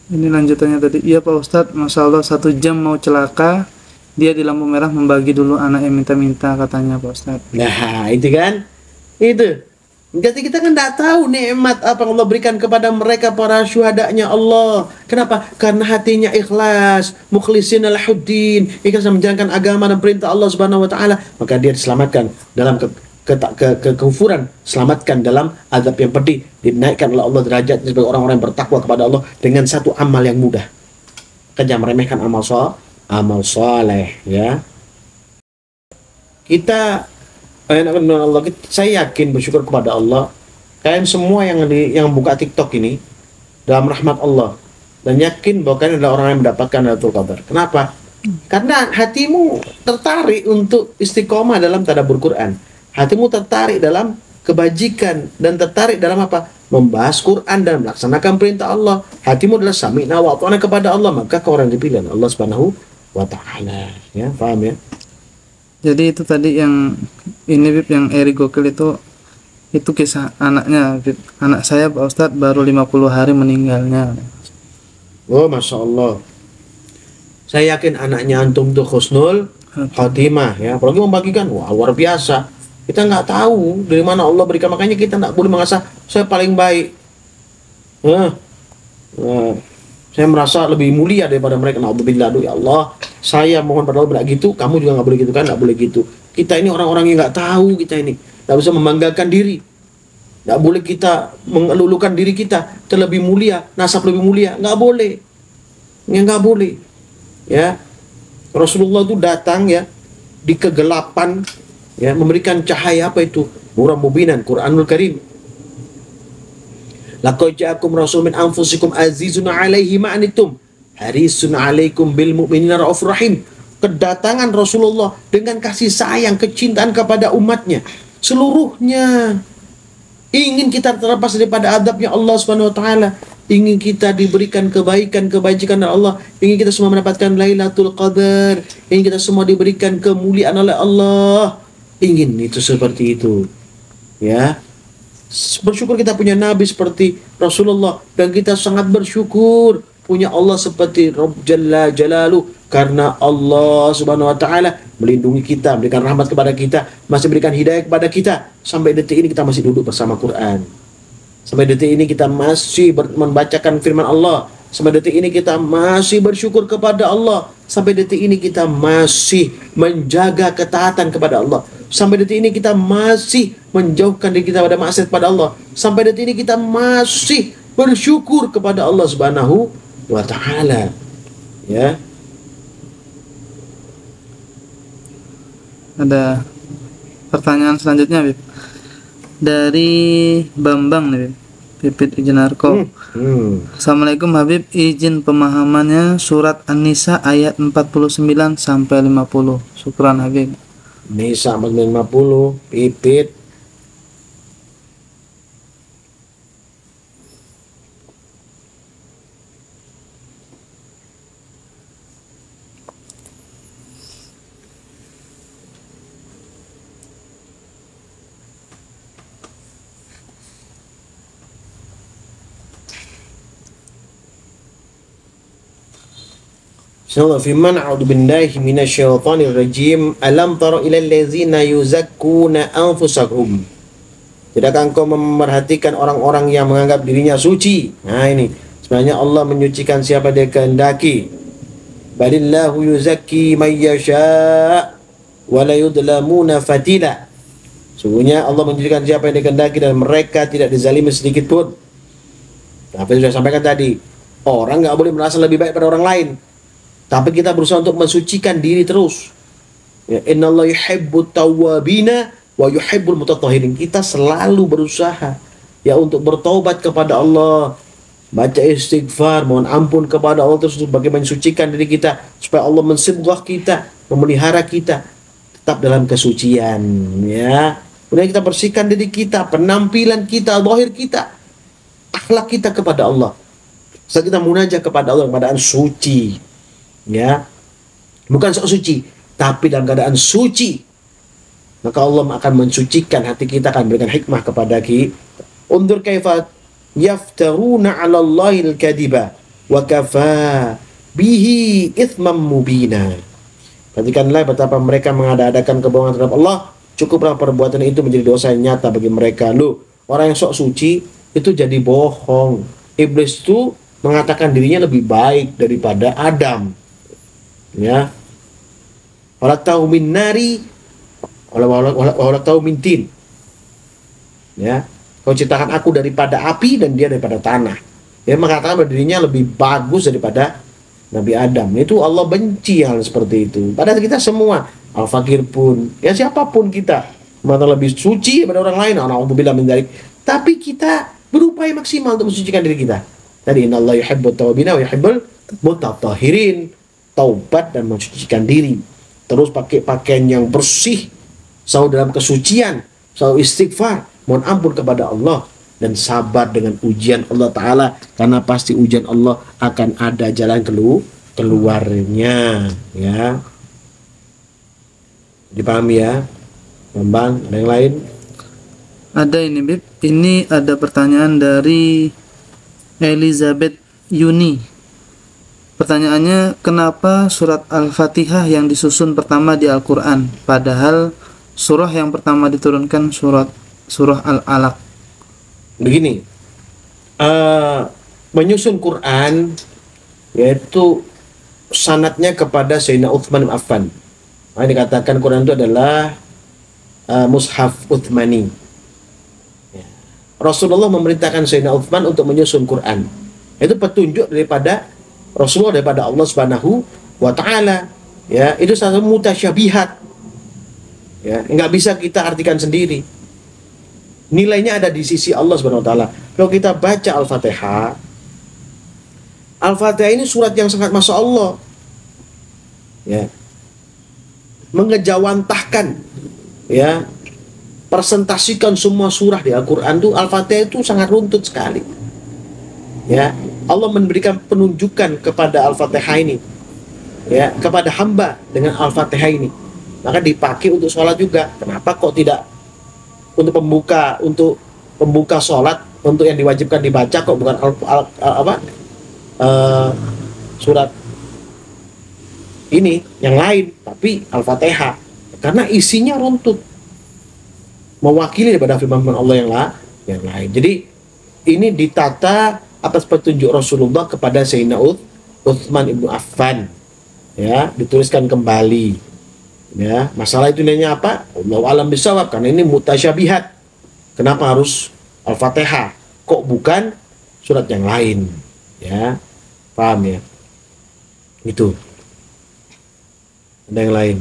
Ini lanjutannya tadi. Iya Pak Ustadz, Masya Allah 1 jam mau celaka, dia di lampu merah membagi dulu anak yang minta-minta katanya Pak Ustadz. Nah, itu kan, itu. Jadi kita kan tidak tahu nikmat apa yang Allah berikan kepada mereka para syuhadanya Allah. Kenapa? Karena hatinya ikhlas, mukhlisin al-huddin, ikhlas menjalankan agama dan perintah Allah Subhanahu wa taala, maka dia diselamatkan dalam kekufuran, selamatkan dalam azab yang pedih, dinaikkan oleh Allah derajatnya sebagai orang-orang yang bertakwa kepada Allah dengan satu amal yang mudah. Jangan meremehkan amal soleh ya. Kita Allah, saya yakin bersyukur kepada Allah. Kalian semua yang buka TikTok ini dalam rahmat Allah, dan yakin bahwa kalian adalah orang yang mendapatkan Lailatul Qadar. Kenapa? Karena hatimu tertarik untuk istiqomah dalam tadabbur Quran. Hatimu tertarik dalam kebajikan dan tertarik dalam apa? membahas Quran dan melaksanakan perintah Allah, hatimu adalah sami'na wa ata'na kepada Allah, maka kau orang dipilih Allah Subhanahu wa taala. Ya, paham ya? Jadi itu tadi yang ini Bib, yang Eri Gokil itu kisah anaknya Bib. Anak saya Pak Ustadz baru 50 hari meninggalnya. Oh, Masya Allah. Saya yakin anaknya antum tuh husnul khotimah ya, apalagi membagikan, wah luar biasa. Kita nggak tahu dari mana Allah berikan, makanya kita nggak boleh merasa saya paling baik. Saya merasa lebih mulia daripada mereka. Na'udzubillah, ya Allah, saya mohon pada Allah tidak gitu, kamu juga nggak boleh gitu kan, nggak boleh gitu. Kita ini orang-orang yang nggak tahu, kita ini nggak bisa membanggakan diri. Nggak boleh kita mengelulukan diri kita terlebih mulia, nasab lebih mulia, nggak boleh. Ya nggak boleh. Ya, Rasulullah itu datang ya di kegelapan, ya, memberikan cahaya apa itu? Nuran mubinan, Quranul Karim. Laqad ja'akum rasulun min anfusikum azizun 'alaihi ma anittum harisun 'alaikum bil mu'minina raufur rahim. Kedatangan Rasulullah dengan kasih sayang, kecintaan kepada umatnya seluruhnya. Ingin kita terlepas daripada adabnya Allah Subhanahu wa taala. Ingin kita diberikan kebaikan-kebajikan dari Allah. Ingin kita semua mendapatkan Lailatul Qadar. Ingin kita semua diberikan kemuliaan oleh Allah. Ingin itu seperti itu. Ya. Bersyukur kita punya Nabi seperti Rasulullah, dan kita sangat bersyukur punya Allah seperti Rabb Jalla Jalaluh, karena Allah Subhanahu wa taala melindungi kita, memberikan rahmat kepada kita, masih berikan hidayah kepada kita. Sampai detik ini kita masih duduk bersama Quran. Sampai detik ini kita masih membacakan firman Allah. Sampai detik ini kita masih bersyukur kepada Allah. Sampai detik ini kita masih menjaga ketaatan kepada Allah. Sampai detik ini kita masih menjauhkan diri kita pada maksiat pada Allah. Sampai detik ini kita masih bersyukur kepada Allah Subhanahu wa taala. Ya. Ada pertanyaan selanjutnya, Bib. Dari Bambang nih, Bib. Pipit Ijenarko. Assalamualaikum Habib, izin pemahamannya surat An-Nisa ayat 49 sampai 50. Syukran Habib. Nisa 50, Pipit. Bismillah, firman a'udzu billahi minasyaitonir rajim. Alam tara ilal ladzina yuzakkuna anfusahum. Tidakkah engkau memerhatikan orang-orang yang menganggap dirinya suci? Nah ini, sebenarnya Allah menyucikan siapa dia kehendaki. Balillahu yuzakki may yasha wa la yudlamuna fatila. Sungguhnya Allah menyucikan siapa yang dikehendaki dan mereka tidak dizalimi sedikit pun. Apa yang sudah sampaikan tadi, orang nggak boleh merasa lebih baik pada orang lain. Tapi kita berusaha untuk mensucikan diri terus. Ya, innallaha yuhibbut tawwabina wa yuhibbul mutatahhirin. Kita selalu berusaha ya untuk bertaubat kepada Allah, baca istighfar, mohon ampun kepada Allah, terus bagaimana mensucikan diri kita supaya Allah mensibghah kita, memelihara kita tetap dalam kesucian, ya. Kemudian kita bersihkan diri kita, penampilan kita, zahir kita, akhlak kita kepada Allah. Saat kita munajat kepada Allah dalam keadaan suci, ya, bukan sok suci, tapi dalam keadaan suci, maka Allah akan mensucikan hati kita, akan berikan hikmah kepada kita. Undur kaifa yaftaruna 'ala Allahil kadiba wa kafa bihi itsman mubina. Perhatikanlah betapa mereka mengada-adakan kebohongan terhadap Allah. Cukuplah perbuatan itu menjadi dosa yang nyata bagi mereka. Loh, orang yang sok suci itu jadi bohong. Iblis itu mengatakan dirinya lebih baik daripada Adam. Ya, wala tahu min nari wala tahu min tin. Ya, kau ciptakan aku daripada api dan dia daripada tanah. Dia mengatakan bahwa dirinya lebih bagus daripada Nabi Adam. Itu Allah benci hal seperti itu. Padahal kita semua, al-fakir pun, ya siapapun kita, mana lebih suci daripada orang lain. Alhamdulillah min dzalik. Tapi kita berupaya maksimal untuk mensucikan diri kita. Tadi innallaha yuhibbut tawwabina wa yuhibbul mutatahhirin. Taubat dan mensucikan diri, terus pakai pakaian yang bersih, selalu dalam kesucian, selalu istighfar, mohon ampun kepada Allah, dan sabar dengan ujian Allah Ta'ala, karena pasti ujian Allah akan ada jalan keluarnya, ya. Dipahami ya, Bambang? Ada yang lain? Ada ini Bib, ini ada pertanyaan dari Elizabeth Yuni. Pertanyaannya, kenapa surat Al-Fatihah yang disusun pertama di Al-Quran, padahal surah yang pertama diturunkan surah Al-Alaq? Begini, menyusun Quran yaitu sanadnya kepada Sayyidina Utsman bin Affan. Nah, dikatakan Quran itu adalah mushaf Utsmani. Ya. Rasulullah memerintahkan Sayyidina Utsman untuk menyusun Quran. Itu petunjuk daripada Rasulullah, daripada Allah Subhanahu wa Ta'ala. Ya, itu satu mutasyabihat. Ya, nggak bisa kita artikan sendiri. Nilainya ada di sisi Allah Subhanahu wa Ta'ala. Kalau kita baca Al-Fatihah, Al-Fatihah ini surat yang sangat Masya Allah, ya, mengejawantahkan, ya, presentasikan semua surah di Al-Quran itu. Al-Fatihah itu sangat runtut sekali, ya. Allah memberikan penunjukan kepada Al-Fatihah ini, ya, kepada hamba dengan Al-Fatihah ini, maka dipakai untuk sholat juga. Kenapa kok tidak untuk pembuka sholat, untuk yang diwajibkan dibaca, kok bukan surat ini yang lain, tapi Al-Fatihah, karena isinya runtut, mewakili daripada firman Allah yang lain. Jadi ini ditata atas petunjuk Rasulullah kepada Sayyidina Utsman ibnu Affan, ya, dituliskan kembali, ya. Masalah itu nilainya apa? Allahu a'lam bishawab, karena ini mutasyabihat. Kenapa harus Al-Fatihah, kok bukan surat yang lain, ya? Paham ya? Itu. Ada yang lain?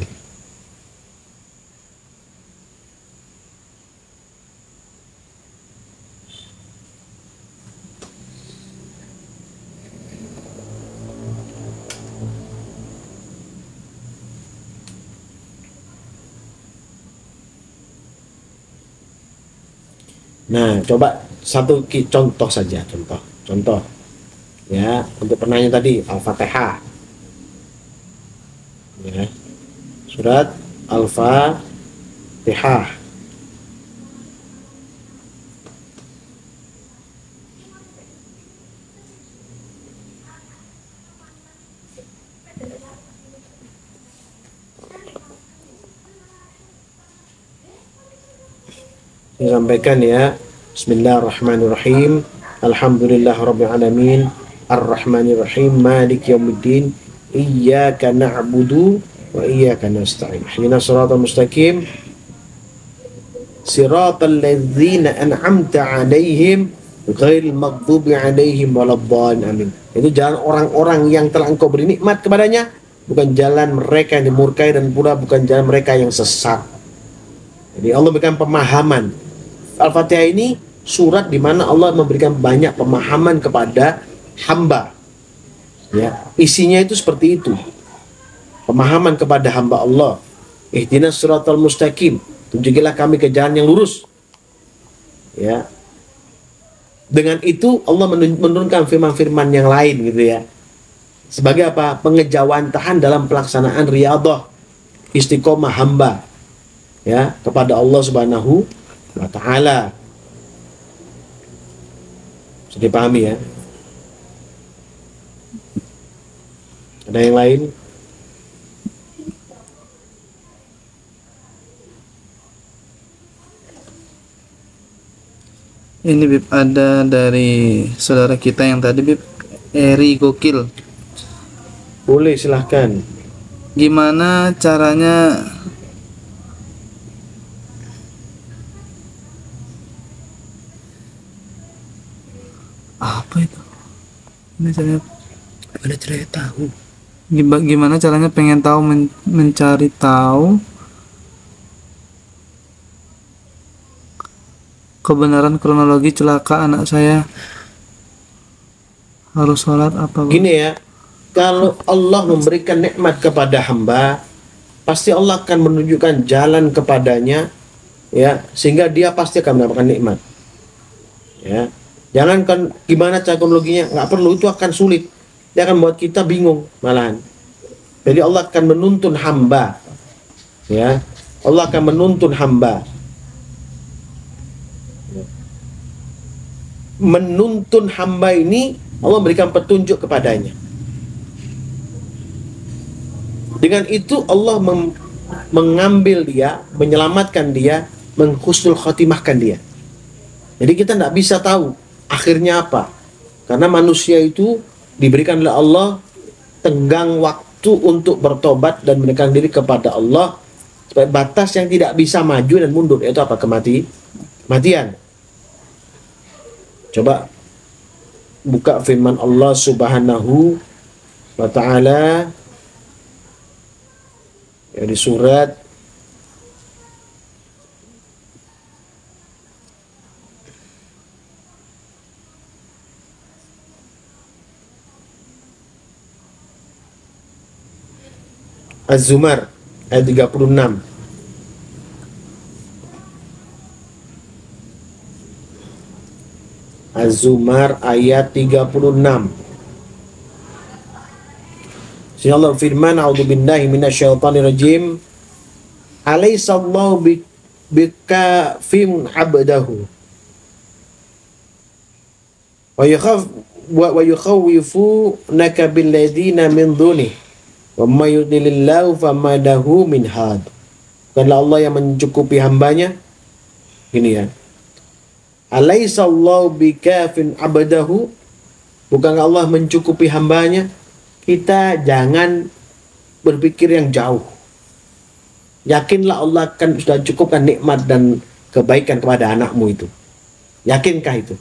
Nah, coba satu contoh saja, contoh, ya, untuk penanya tadi Al-Fatihah, ya, surat Al-Fatihah. Saya sampaikan ya. Bismillahirrahmanirrahim. Alhamdulillahirabbil alamin. Arrahmanirrahim. Maliki yaumiddin. Iyyaka na'budu wa iyyaka nasta'in. Ihdinas siratal mustaqim. Siratal ladzina an'amta 'alaihim ghairil maghdubi 'alaihim waladdallin. Amin. Itu jalan orang-orang yang telah Engkau beri nikmat kepadanya, bukan jalan mereka yang dimurkai, dan pula bukan jalan mereka yang sesat. Jadi Allah berikan pemahaman. Al-Fatihah ini surat di mana Allah memberikan banyak pemahaman kepada hamba. Ya, isinya itu seperti itu. Pemahaman kepada hamba Allah. Ihdinas siratal mustaqim. Tunjukilah kami ke jalan yang lurus. Ya. Dengan itu Allah menurunkan firman-firman yang lain gitu ya. Sebagai apa? Pengejawantahan dalam pelaksanaan riyadhah, istiqomah hamba, ya, kepada Allah Subhanahu wa Ta'ala. Bisa dipahami ya? Ada yang lain? Ini Bib, ada dari saudara kita yang tadi Bib, Eri Gokil. Boleh, silahkan. Gimana caranya apa itu? Ini caranya Ada cerita tahu. gimana caranya pengen tahu mencari tahu kebenaran kronologi celaka anak saya, harus sholat apa? Gini ya, kalau Allah memberikan nikmat kepada hamba, pasti Allah akan menunjukkan jalan kepadanya, ya, sehingga dia pasti akan mendapatkan nikmat. Ya, jangankan gimana cara kronologinya, nggak perlu, itu akan sulit. Dia akan buat kita bingung malahan. Jadi Allah akan menuntun hamba. Ya, Allah akan menuntun hamba. Menuntun hamba ini Allah berikan petunjuk kepadanya. Dengan itu Allah mengambil dia, menyelamatkan dia, menghusnul khotimahkan dia. Jadi kita tidak bisa tahu akhirnya apa. Karena manusia itu diberikan oleh Allah tenggang waktu untuk bertobat dan mendekatkan diri kepada Allah, sebagai batas yang tidak bisa maju dan mundur, yaitu apa? Kematian. Coba buka firman Allah Subhanahu wa ta'ala ya, di surat Az-Zumar ayat 36. Az-Zumar ayat 36. Sini Allah firman, a'udzubillahi minasyaitonir rajim. Alaisallahu bikafin 'abdahu wa yukhawwifunaka billadzina min dunihi wa may yudlilillahu fama lahu min had. Bukanlah Allah yang mencukupi hambanya. Ini ya. Alaisallahu bikafin 'abdahu. Bukankah Allah mencukupi hambanya? Kita jangan berpikir yang jauh. Yakinlah Allah akan sudah cukupkan nikmat dan kebaikan kepada anakmu itu. Yakinkah itu?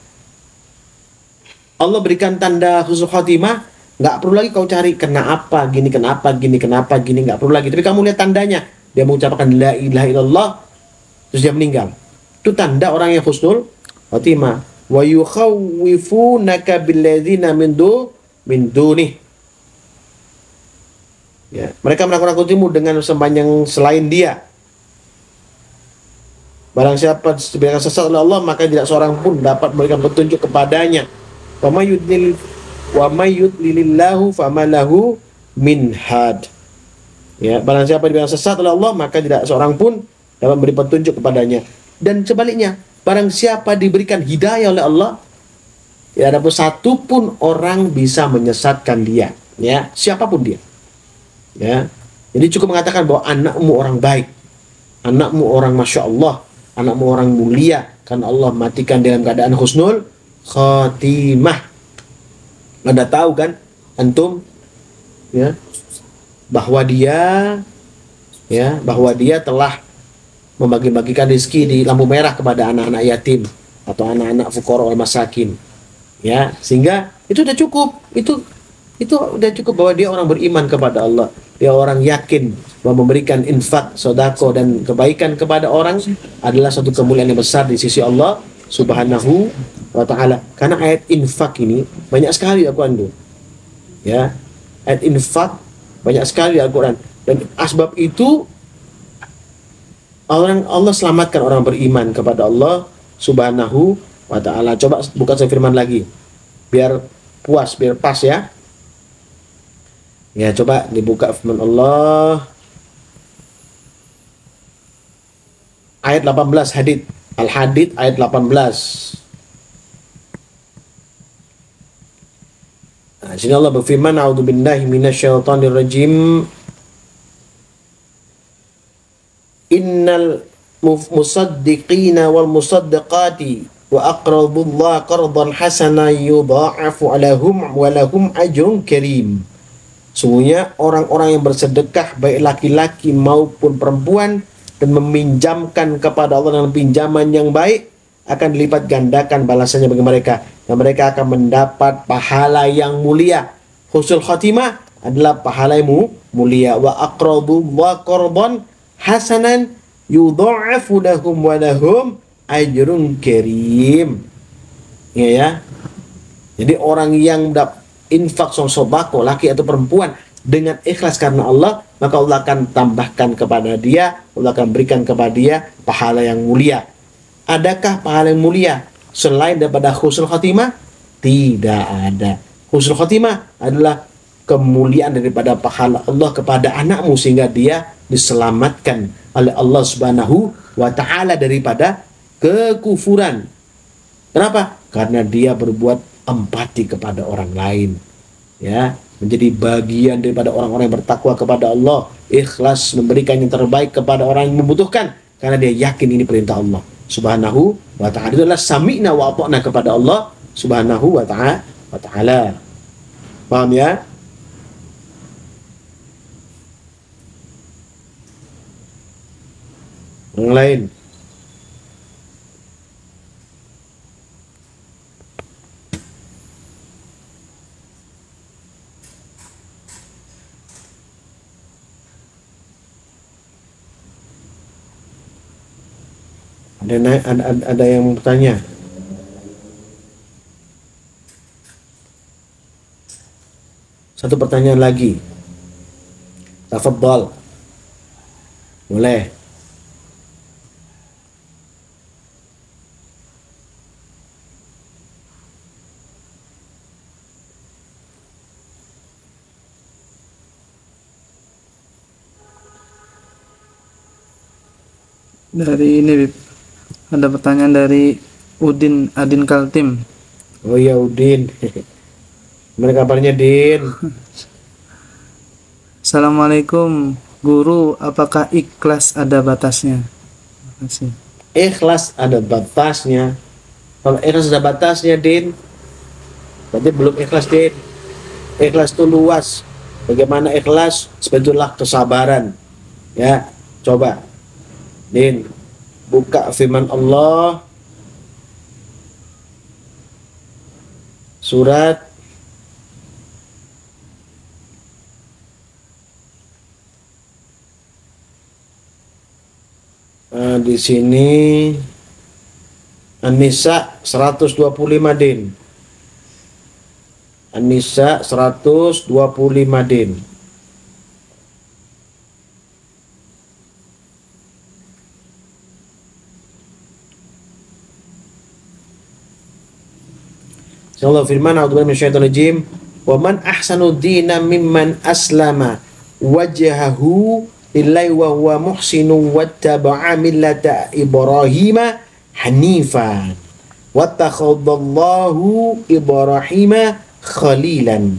Allah berikan tanda husnul khotimah, nggak perlu lagi kau cari kenapa gini, nggak perlu lagi. Tapi kamu lihat tandanya, dia mengucapkan la ilaha illallah, terus dia meninggal. Itu tanda orang yang husnul khotimah. Wa yukhawwifunaka billadzina min dunih. Ya, mereka menakut-nakutimu dengan sembahyang yang selain dia. Barang siapa yang sesat oleh Allah, maka tidak seorang pun dapat memberikan petunjuk kepadanya. Wa may yudlilillahu fama lahu min had. Ya, barang siapa yang sesat oleh Allah, maka tidak seorang pun dapat memberi petunjuk kepadanya. Dan sebaliknya, barang siapa diberikan hidayah oleh Allah, ya, ada pun satu pun orang bisa menyesatkan dia. Ya, siapapun dia. Ya, jadi cukup mengatakan bahwa anakmu orang baik, anakmu orang masya Allah, anakmu orang mulia, karena Allah matikan dalam keadaan husnul khotimah. Anda tahu kan, antum, ya, bahwa dia telah membagi-bagikan rezeki di lampu merah kepada anak-anak yatim atau anak-anak fuqara wal masakin. Ya, sehingga itu sudah cukup. Itu udah cukup bahwa dia orang beriman kepada Allah. Dia orang yakin bahwa memberikan infak, sodako, dan kebaikan kepada orang adalah suatu kemuliaan yang besar di sisi Allah Subhanahu wa ta'ala. Karena ayat infak ini banyak sekali di Al-Quran itu. Ya, ayat infak banyak sekali di Al-Quran. Dan asbab itu Allah selamatkan orang beriman kepada Allah Subhanahu wa ta'ala. Coba buka firman lagi biar puas, biar pas ya. Ya, coba dibuka firman Allah ayat 18, Hadid, Al-Hadid ayat 18. Nah, sini Allah berfirman, a'udzubillahi minasyaitonir rajim. Innal musaddiqina wal musaddiqati wa aqradullaha qardan hasana yudha'afu lahum wa lahum ajrun karim. Sungguhnya orang-orang yang bersedekah, baik laki-laki maupun perempuan, dan meminjamkan kepada Allah dengan pinjaman yang baik, akan dilipat gandakan balasannya bagi mereka, dan mereka akan mendapat pahala yang mulia. Husnul khotimah adalah pahala yang mulia. Wa aqradullaha qardan hasanan yudha'afu lahum wa lahum ajrun karim. Ya. Jadi orang yang infak sodako, laki atau perempuan, dengan ikhlas karena Allah, maka Allah akan tambahkan kepada dia, Allah akan berikan kepada dia pahala yang mulia. Adakah pahala yang mulia? selain daripada husnul khotimah? Tidak ada. Husnul khotimah adalah kemuliaan daripada pahala Allah kepada anakmu sehingga dia diselamatkan oleh Allah Subhanahu wa taala daripada kekufuran. Kenapa? Karena dia berbuat empati kepada orang lain. Ya, menjadi bagian daripada orang-orang yang bertakwa kepada Allah, ikhlas memberikan yang terbaik kepada orang yang membutuhkan karena dia yakin ini perintah Allah Subhanahu wa taala. Itu adalah sami'na wa ata'na kepada Allah Subhanahu wa taala. Paham ya? Yang lain. Ada yang bertanya? Satu pertanyaan lagi. Tafadhal. Boleh. Dari ini, Bib. Ada pertanyaan dari Udin Adin Kaltim. Oh iya Udin. Gimana kabarnya Din? Assalamualaikum guru, apakah ikhlas ada batasnya? Terima kasih. Ikhlas ada batasnya. Kalau ikhlas ada batasnya Din, berarti belum ikhlas Din. Ikhlas itu luas. Bagaimana ikhlas? Sebetulnya kesabaran. Ya, coba Din, buka firman Allah surat di sini An-Nisa 125 Din. An-Nisa 125 Din. Allah firman, a'udzubillahi minasyaitonir rajim, wa man ahsanu dina mimman aslama wajhahu lillahi wa huwa muhsinun wattaba'a millata Ibrahima hanifan wattakhadallahu Ibrahima khalilan.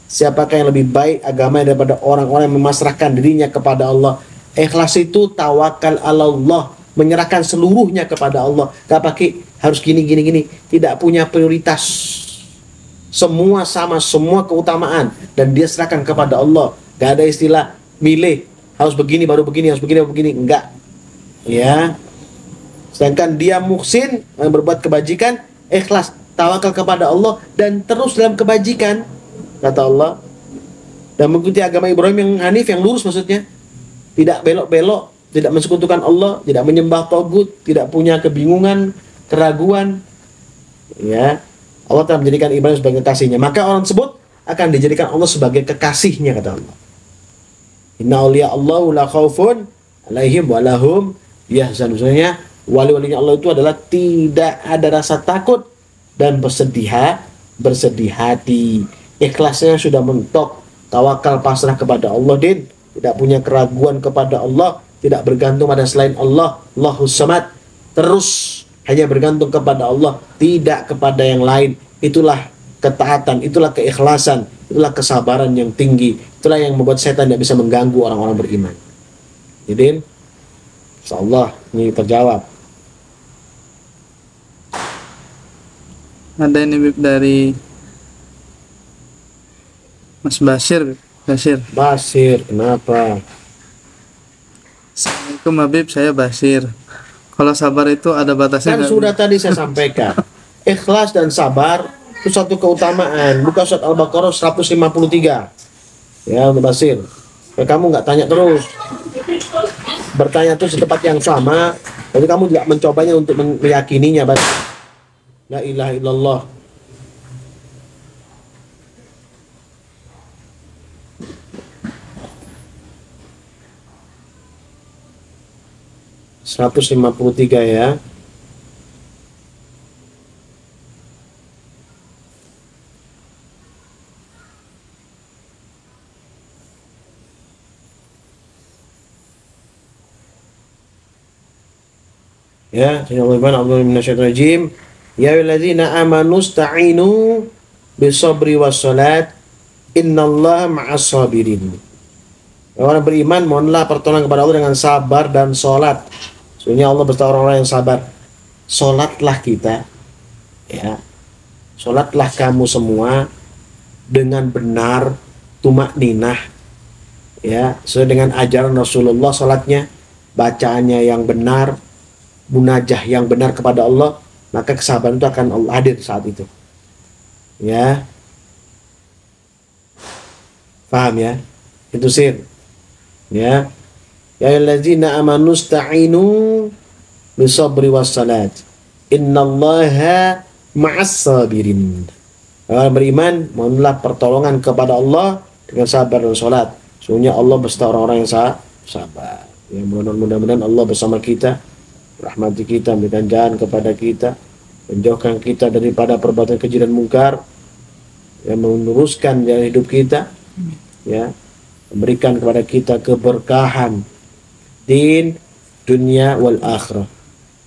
Siapakah yang lebih baik agamanya daripada orang-orang yang memasrahkan dirinya kepada Allah? Ikhlas itu tawakal Allah, menyerahkan seluruhnya kepada Allah. Gak pakai harus gini. Tidak punya prioritas. Semua sama, semua keutamaan, dan dia serahkan kepada Allah. Gak ada istilah milih, harus begini baru begini, harus begini baru begini. Enggak. Ya. Sedangkan dia muhsin, yang berbuat kebajikan, ikhlas, tawakal kepada Allah, dan terus dalam kebajikan, kata Allah. Dan mengikuti agama Ibrahim yang hanif, yang lurus maksudnya. Tidak belok-belok, tidak mensekutukan Allah, tidak menyembah tagut, tidak punya kebingungan, keraguan. Ya. Allah telah menjadikan Ibrahim sebagai kekasihnya. Maka orang tersebut akan dijadikan Allah sebagai kekasihnya, kata Allah. Inna awliya Allahu la khaufun alaihim wa lahum yahzanun. Maksudnya wali-walinya Allah itu adalah tidak ada rasa takut dan bersedih hati. Ikhlasnya sudah mentok, tawakal pasrah kepada Allah Din, tidak punya keraguan kepada Allah, tidak bergantung pada selain Allah, Allahus Samad, terus hanya bergantung kepada Allah, tidak kepada yang lain. Itulah ketaatan, itulah keikhlasan, itulah kesabaran yang tinggi. Itulah yang membuat setan tidak bisa mengganggu orang-orang beriman. Jadi, insyaallah ini terjawab. Ada ini dari Mas Basir. Basir, kenapa? Assalamualaikum Habib, saya Basir. Kalau sabar itu ada batasnya. Kan sudah tadi saya sampaikan. Ikhlas dan sabar itu satu keutamaan. Buka surat Al-Baqarah 153. Ya, Basir. Kamu nggak tanya terus. Bertanya terus di tempat yang sama. Tapi kamu tidak mencobanya untuk meyakininya. La ilaha illallah. (153) ya. Ya, Allahu minasyaitonir rajim. Ya ayyuhalladzina amanu sta'inu bisabri wassalat innallaha ma'as sabirin. Orang beriman, mohonlah pertolongan kepada Allah dengan sabar dan sholat. Sesungguhnya Allah beserta orang-orang yang sabar. Sholatlah kita, ya. Sholatlah kamu semua dengan benar, tumak ninah, ya, sesuai dengan ajaran Rasulullah. Sholatnya, bacaannya yang benar, munajah yang benar kepada Allah, maka kesabaran itu akan Allah hadir saat itu. Ya, paham ya? Itu sir. Ya, ya allazina amanu sta'inu bisabri wassalat innallaha ma'as sabirin. Orang beriman, mohonlah pertolongan kepada Allah dengan sabar dan salat. Sesungguhnya Allah beserta orang-orang yang sabar. Ya, mudah-mudahan Allah bersama kita, rahmati kita, memberikan jalan kepada kita, menjauhkan kita daripada perbuatan keji dan mungkar, yang meluruskan jalan hidup kita, ya, memberikan kepada kita keberkahan din, dunia wal akhirah.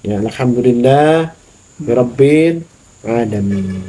Ya, alhamdulillah rabbil alamin.